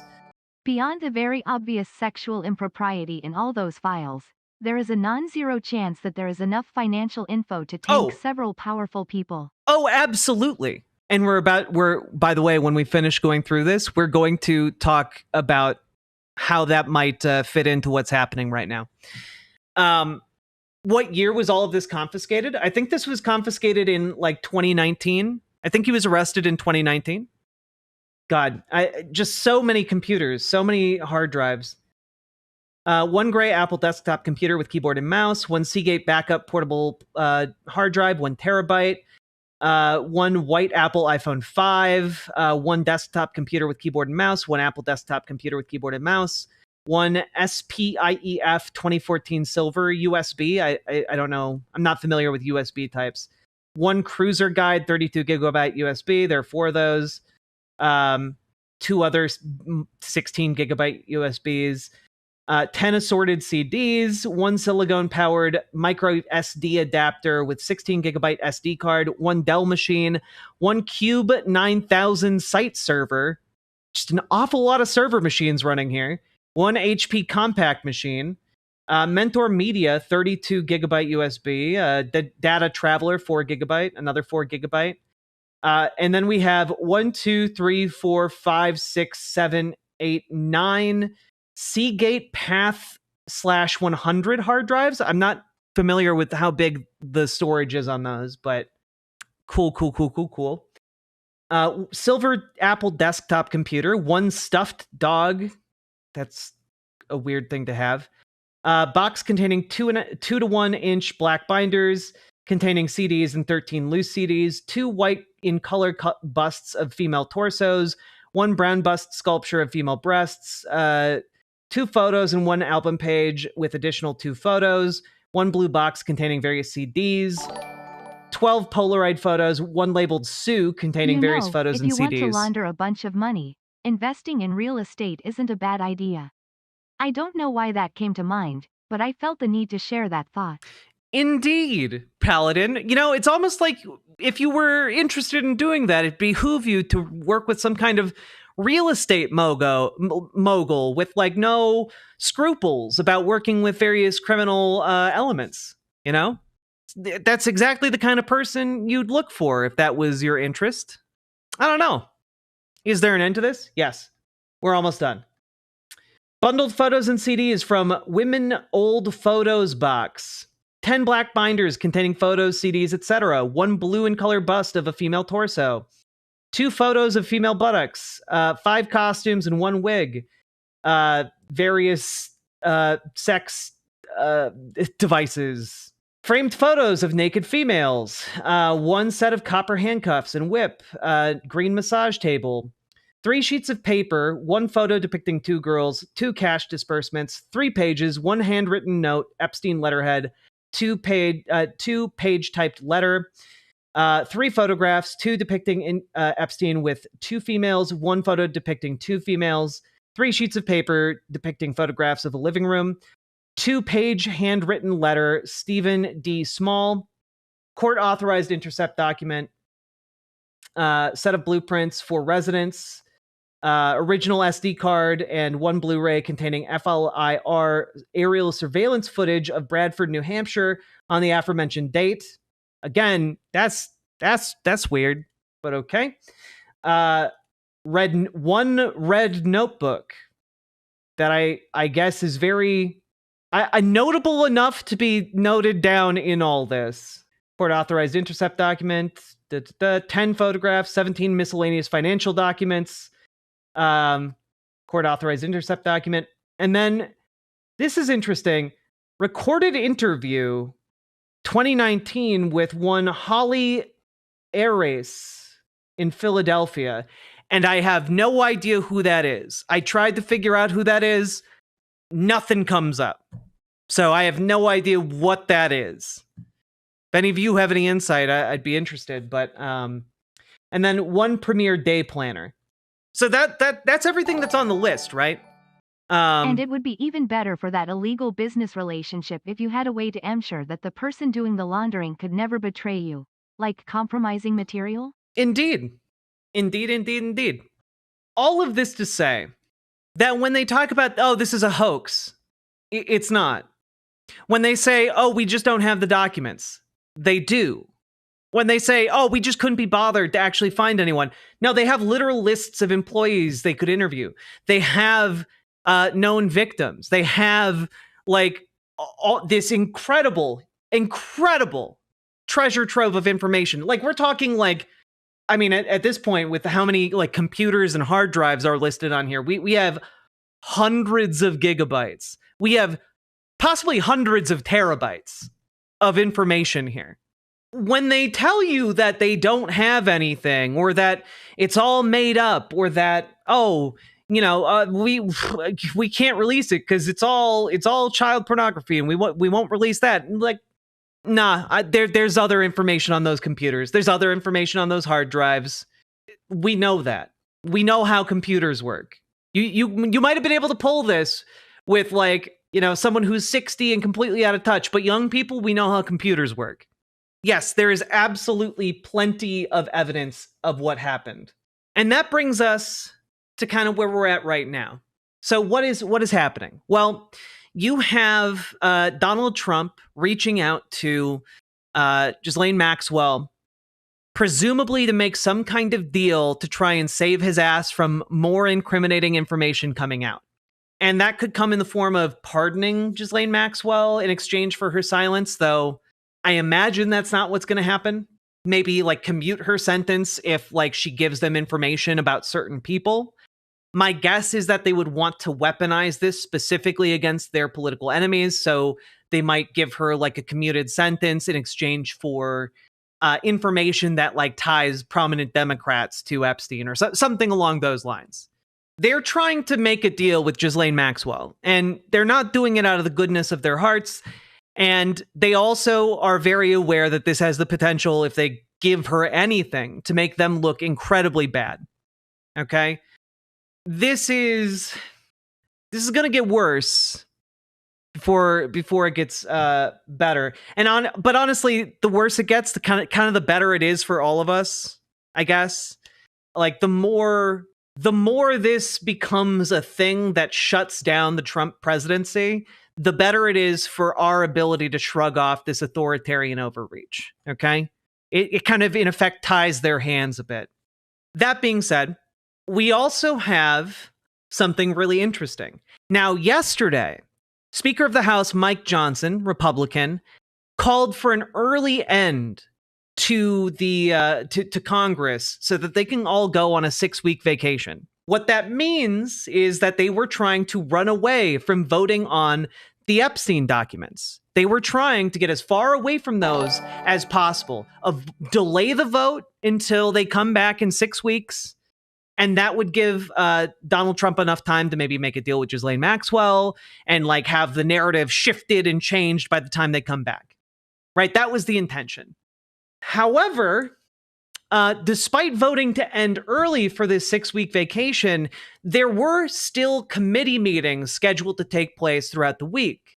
Beyond the very obvious sexual impropriety in all those files, there is a non-zero chance that there is enough financial info to tank several powerful people. Oh, absolutely. And by the way, when we finish going through this, we're going to talk about how that might fit into what's happening right now. What year was all of this confiscated? I think this was confiscated in like 2019. I think he was arrested in 2019. God, just so many computers, so many hard drives. 1 gray Apple desktop computer with keyboard and mouse, 1 Seagate backup portable hard drive, 1 terabyte, 1 white Apple iPhone 5, 1 desktop computer with keyboard and mouse, 1 Apple desktop computer with keyboard and mouse, 1 SPIEF 2014 silver USB. I don't know. I'm not familiar with USB types. 1 Cruiser Guide 32 gigabyte USB. There are 4 of those. 2 other 16 gigabyte USBs. 10 assorted CDs, 1 silicone-powered micro SD adapter with 16 gigabyte SD card, 1 Dell machine, 1 Cube 9000 site server, just an awful lot of server machines running here, 1 HP compact machine, Mentor Media, 32 gigabyte USB. Data Traveler, 4 gigabyte, another 4 gigabyte. And then we have 1, 2, 3, 4, 5, 6, 7, 8, 9 Seagate Path /100 hard drives. I'm not familiar with how big the storage is on those, but cool. Silver Apple desktop computer, 1 stuffed dog. That's a weird thing to have. Box containing 2 to 1 inch black binders containing CDs and 13 loose CDs, 2 white in color busts of female torsos, 1 brown bust sculpture of female breasts, 2 photos and 1 album page with additional 2 photos, 1 blue box containing various CDs, 12 Polaroid photos, 1 labeled Sue containing various photos and CDs. If you want to launder a bunch of money, investing in real estate isn't a bad idea. I don't know why that came to mind, but I felt the need to share that thought. Indeed, Paladin. You know, it's almost like if you were interested in doing that, it'd behoove you to work with some kind of real estate mogul with like no scruples about working with various criminal elements, you know? That's exactly the kind of person you'd look for if that was your interest. I don't know. Is there an end to this? Yes. We're almost done. Bundled photos and CDs from Women Old Photos box. 10 black binders containing photos, CDs, etc. 1 blue in color bust of a female torso. 2 photos of female buttocks. 5 costumes and 1 wig. Various sex devices. Framed photos of naked females. 1 set of copper handcuffs and whip. Green massage table. 3 sheets of paper, 1 photo depicting 2 girls, 2 cash disbursements, 3 pages, 1 handwritten note, Epstein letterhead, 2 page typed letter, 3 photographs, 2 depicting Epstein with 2 females, 1 photo depicting 2 females, 3 sheets of paper depicting photographs of a living room, 2-page handwritten letter, Stephen D. Small, court-authorized intercept document, set of blueprints for residents, original SD card, and 1 Blu-ray containing FLIR aerial surveillance footage of Bradford, New Hampshire on the aforementioned date. Again, that's weird, but okay. 1 red notebook that I guess is very notable enough to be noted down in all this. Court-authorized intercept document, 10 photographs, 17 miscellaneous financial documents, court-authorized intercept document. And then, this is interesting, recorded interview 2019 with 1 Holly Ares in Philadelphia. And I have no idea who that is. I tried to figure out who that is. Nothing comes up. So I have no idea what that is. If any of you have any insight, I'd be interested. But and then 1 premier day planner. So that's everything that's on the list, right? And it would be even better for that illegal business relationship if you had a way to ensure that the person doing the laundering could never betray you, like compromising material. Indeed. All of this to say that when they talk about, oh, this is a hoax, it's not. When they say, oh, we just don't have the documents, they do. When they say, oh, we just couldn't be bothered to actually find anyone, no, they have literal lists of employees they could interview. They have known victims. They have like all this incredible treasure trove of information. Like we're talking like, I mean, at this point with how many like computers and hard drives are listed on here, we have hundreds of gigabytes. We have possibly hundreds of terabytes of information here. When they tell you that they don't have anything, or that it's all made up, or that, oh, you know, we can't release it because it's all child pornography and we won't release that. Like, nah, there's other information on those computers. There's other information on those hard drives. We know that. We know how computers work. You might have been able to pull this with like, you know, someone who's 60 and completely out of touch, but young people, we know how computers work. Yes, there is absolutely plenty of evidence of what happened. And that brings us to kind of where we're at right now. So what is happening? Well, you have Donald Trump reaching out to Ghislaine Maxwell, presumably to make some kind of deal to try and save his ass from more incriminating information coming out. And that could come in the form of pardoning Ghislaine Maxwell in exchange for her silence, though I imagine that's not what's going to happen. Maybe like commute her sentence if like she gives them information about certain people. My guess is that they would want to weaponize this specifically against their political enemies, so they might give her like a commuted sentence in exchange for information that like ties prominent Democrats to Epstein or something along those lines. They're trying to make a deal with Ghislaine Maxwell, and they're not doing it out of the goodness of their hearts. And they also are very aware that this has the potential, if they give her anything, to make them look incredibly bad. Okay? This is going to get worse before it gets better. But honestly, the worse it gets, the kind of the better it is for all of us, I guess. Like the more this becomes a thing that shuts down the Trump presidency, the better it is for our ability to shrug off this authoritarian overreach. Okay? It kind of in effect ties their hands a bit. That being said, we also have something really interesting. Now, yesterday, Speaker of the House Mike Johnson, Republican, called for an early end to the to Congress so that they can all go on a 6-week vacation. What that means is that they were trying to run away from voting on the Epstein documents. They were trying to get as far away from those as possible, delay the vote until they come back in 6 weeks. And that would give Donald Trump enough time to maybe make a deal with Ghislaine Maxwell and like have the narrative shifted and changed by the time they come back. Right? That was the intention. However, despite voting to end early for this 6-week vacation, there were still committee meetings scheduled to take place throughout the week.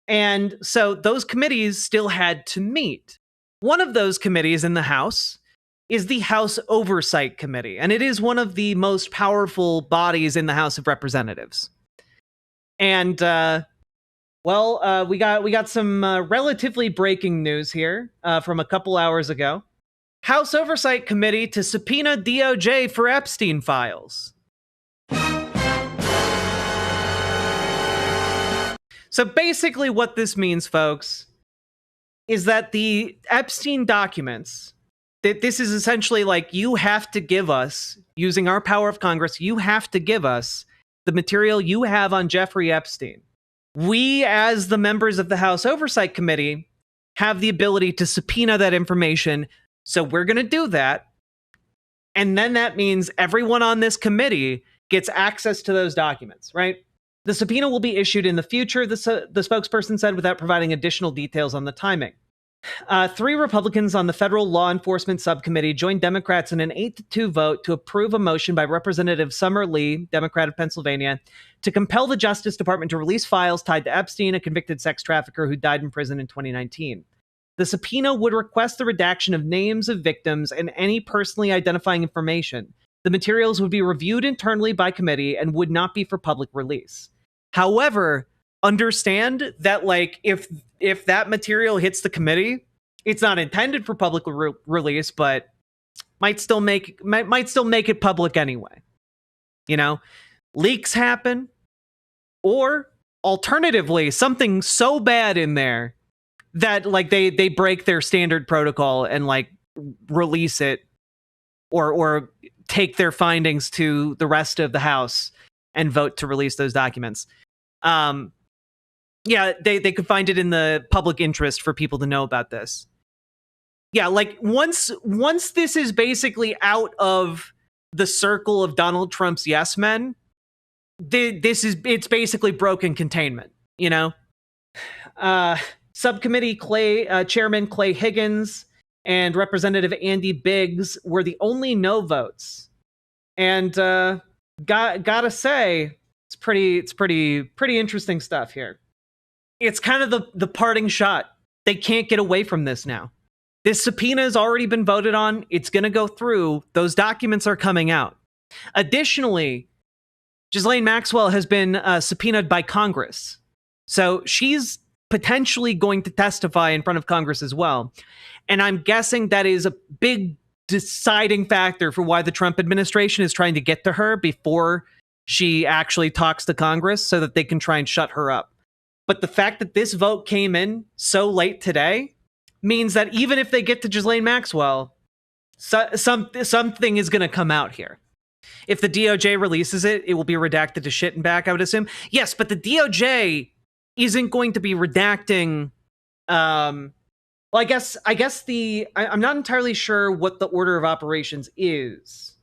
And so those committees still had to meet. One of those committees in the House is the House Oversight Committee, and it is one of the most powerful bodies in the House of Representatives. And, we got some relatively breaking news here from a couple hours ago. House Oversight Committee to subpoena DOJ for Epstein files. So basically what this means, folks, is that the Epstein documents, that this is essentially like, you have to give us, using our power of Congress, you have to give us the material you have on Jeffrey Epstein. We, as the members of the House Oversight Committee, have the ability to subpoena that information. So we're going to do that. And then that means everyone on this committee gets access to those documents, right? The subpoena will be issued in the future, the spokesperson said, without providing additional details on the timing. 3 Republicans on the Federal Law Enforcement Subcommittee joined Democrats in an 8-2 vote to approve a motion by Representative Summer Lee, Democrat of Pennsylvania, to compel the Justice Department to release files tied to Epstein, a convicted sex trafficker who died in prison in 2019. The subpoena would request the redaction of names of victims and any personally identifying information. The materials would be reviewed internally by committee and would not be for public release. However, understand that like if that material hits the committee, it's not intended for public release, but might still make it public anyway. You know, leaks happen, or alternatively, something so bad in there that like they break their standard protocol and like release it or take their findings to the rest of the House and vote to release those documents. Yeah, they could find it in the public interest for people to know about this. Yeah, like once this is basically out of the circle of Donald Trump's yes men, it's basically broken containment, you know? Subcommittee Chairman Clay Higgins and Representative Andy Biggs were the only no votes. And gotta say, it's pretty interesting stuff here. It's kind of the parting shot. They can't get away from this now. This subpoena has already been voted on. It's going to go through. Those documents are coming out. Additionally, Ghislaine Maxwell has been subpoenaed by Congress. So she's potentially going to testify in front of Congress as well. And I'm guessing that is a big deciding factor for why the Trump administration is trying to get to her before she actually talks to Congress so that they can try and shut her up. But the fact that this vote came in so late today means that even if they get to Ghislaine Maxwell, something is going to come out here. If the DOJ releases it, it will be redacted to shit and back, I would assume. Yes, but the DOJ isn't going to be redacting. Well, I guess I'm not entirely sure what the order of operations is.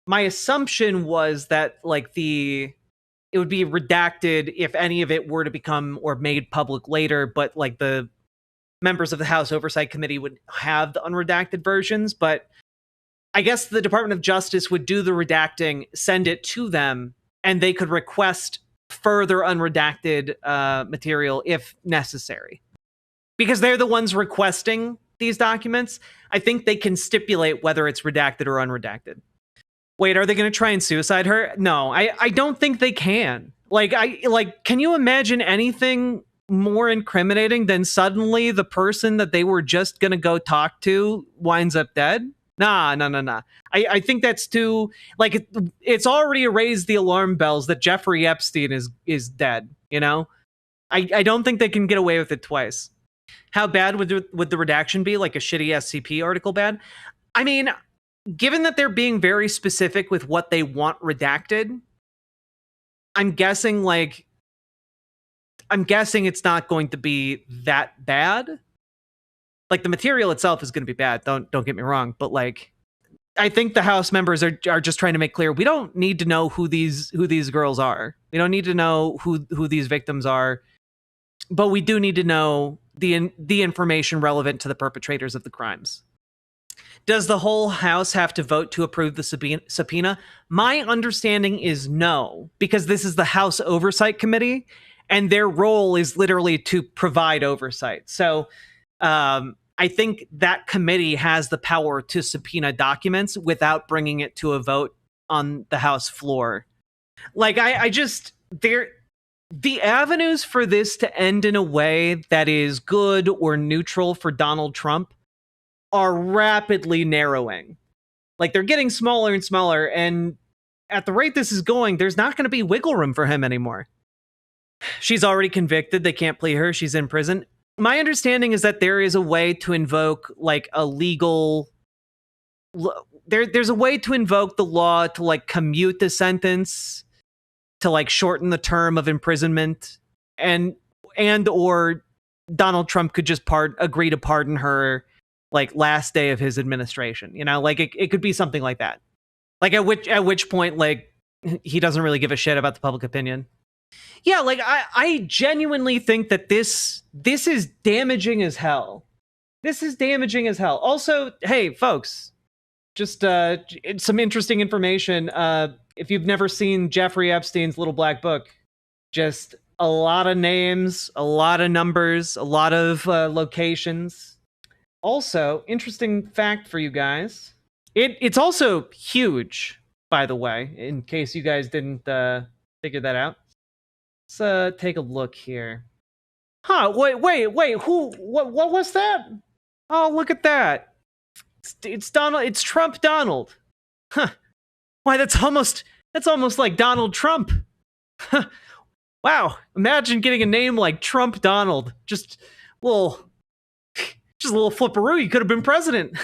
My assumption was that it would be redacted if any of it were to become or made public later, but like the members of the House Oversight Committee would have the unredacted versions. But I guess the Department of Justice would do the redacting, send it to them, and they could request further unredacted material if necessary. Because they're the ones requesting these documents, I think they can stipulate whether it's redacted or unredacted. Wait, are they going to try and suicide her? No, I don't think they can. Can you imagine anything more incriminating than suddenly the person that they were just going to go talk to winds up dead? Nah. I think that's too, it's already raised the alarm bells that Jeffrey Epstein is dead, you know? I don't think they can get away with it twice. How bad would the redaction be? Like a shitty SCP article bad? I mean, given that they're being very specific with what they want redacted, I'm guessing it's not going to be that bad. Like the material itself is going to be bad. Don't get me wrong, but I think the House members are just trying to make clear we don't need to know who these girls are. We don't need to know who these victims are, but we do need to know the information relevant to the perpetrators of the crimes. Does the whole House have to vote to approve the subpoena? My understanding is no, because this is the House Oversight Committee, and their role is literally to provide oversight. So I think that committee has the power to subpoena documents without bringing it to a vote on the House floor. The avenues for this to end in a way that is good or neutral for Donald Trump are rapidly narrowing. They're getting smaller and smaller, and at the rate this is going, there's not going to be wiggle room for him anymore. She's already convicted. They can't plea her. She's in prison. My understanding is that there is a way to invoke a legal... There's a way to invoke the law to commute the sentence, to shorten the term of imprisonment, and or Donald Trump could just agree to pardon her last day of his administration. You know, it could be something like that. At which point he doesn't really give a shit about the public opinion. Yeah, I genuinely think that this is damaging as hell. This is damaging as hell. Also, hey, folks, just some interesting information. If you've never seen Jeffrey Epstein's Little Black Book, just a lot of names, a lot of numbers, a lot of locations. Also, interesting fact for you guys. It's also huge, by the way, in case you guys didn't figure that out. Let's take a look here. Huh, wait, who, what was that? Oh, look at that. It's Donald, it's Trump Donald. Huh. Why, that's almost like Donald Trump. Wow, imagine getting a name like Trump Donald. Just a little flipperoo, you could have been president.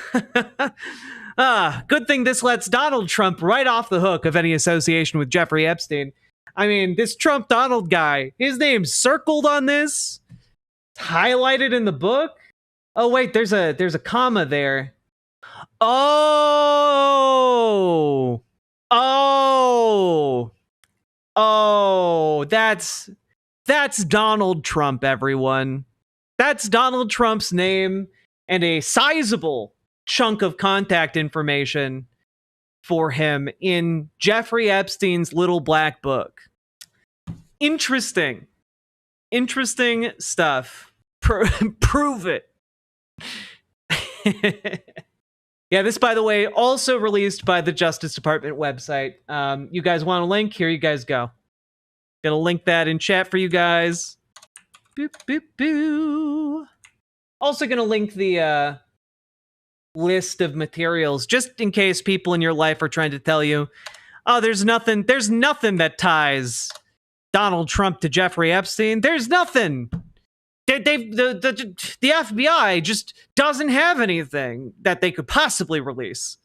Good thing this lets Donald Trump right off the hook of any association with Jeffrey Epstein. I mean, this Trump Donald guy, his name's circled on this. It's highlighted in the book. Oh, wait, there's a comma there. Oh, that's Donald Trump, everyone. That's Donald Trump's name and a sizable chunk of contact information for him in Jeffrey Epstein's Little Black Book. Interesting stuff. Prove it. Yeah, this, by the way, also released by the Justice Department website. You guys want a link? Here you guys go. Gonna link that in chat for you guys. boop, boop, boo. Also going to link the list of materials just in case people in your life are trying to tell you, oh, there's nothing that ties Donald Trump to Jeffrey Epstein. There's nothing. The FBI just doesn't have anything that they could possibly release.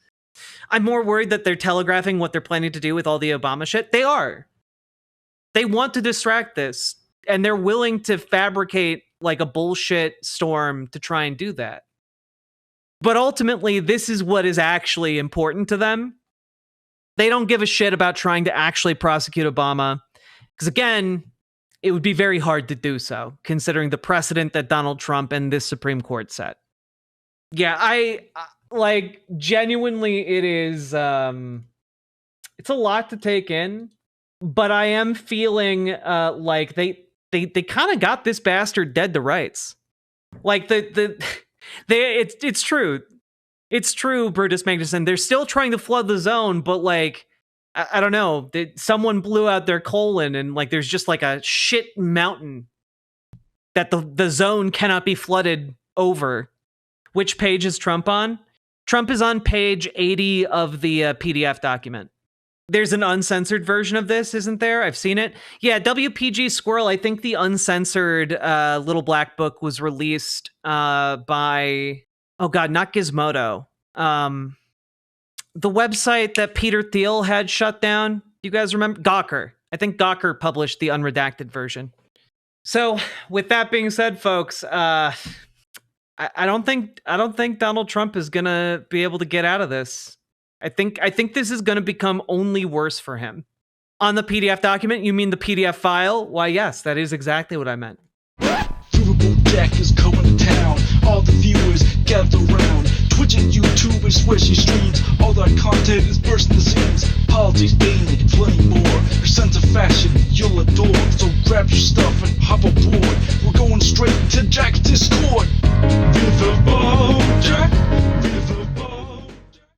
I'm more worried that they're telegraphing what they're planning to do with all the Obama shit. They are. They want to distract this, and they're willing to fabricate like a bullshit storm to try and do that. But ultimately, this is what is actually important to them. They don't give a shit about trying to actually prosecute Obama. Because again, it would be very hard to do so, considering the precedent that Donald Trump and this Supreme Court set. Yeah, I like, genuinely, it is, it's a lot to take in, but I am feeling like they kind of got this bastard dead to rights. Like, it's true. It's true, Brutus Magnuson. They're still trying to flood the zone, but like, I don't know. Someone blew out their colon, and like, there's just like a shit mountain that the zone cannot be flooded over. Which page is Trump on? Trump is on page 80 of the PDF document. There's an uncensored version of this, isn't there? I've seen it. Yeah, WPG Squirrel, I think the uncensored little black book was released by, oh God, not Gizmodo. The website that Peter Thiel had shut down. You guys remember? Gawker. I think Gawker published the unredacted version. So with that being said, folks, I don't think Donald Trump is gonna be able to get out of this. I think this is gonna become only worse for him. On the PDF document, you mean the PDF file? Why, yes, that is exactly what I meant. Riverboat deck is going to town. All the viewers gather round. Twitch and YouTube is where she streams. All that content is bursting the seams. Politics, gaming, and plenty more. Her sense of fashion you'll adore. So grab your stuff and hop aboard. We're going straight to Jack's Discord. Riverboat Jack.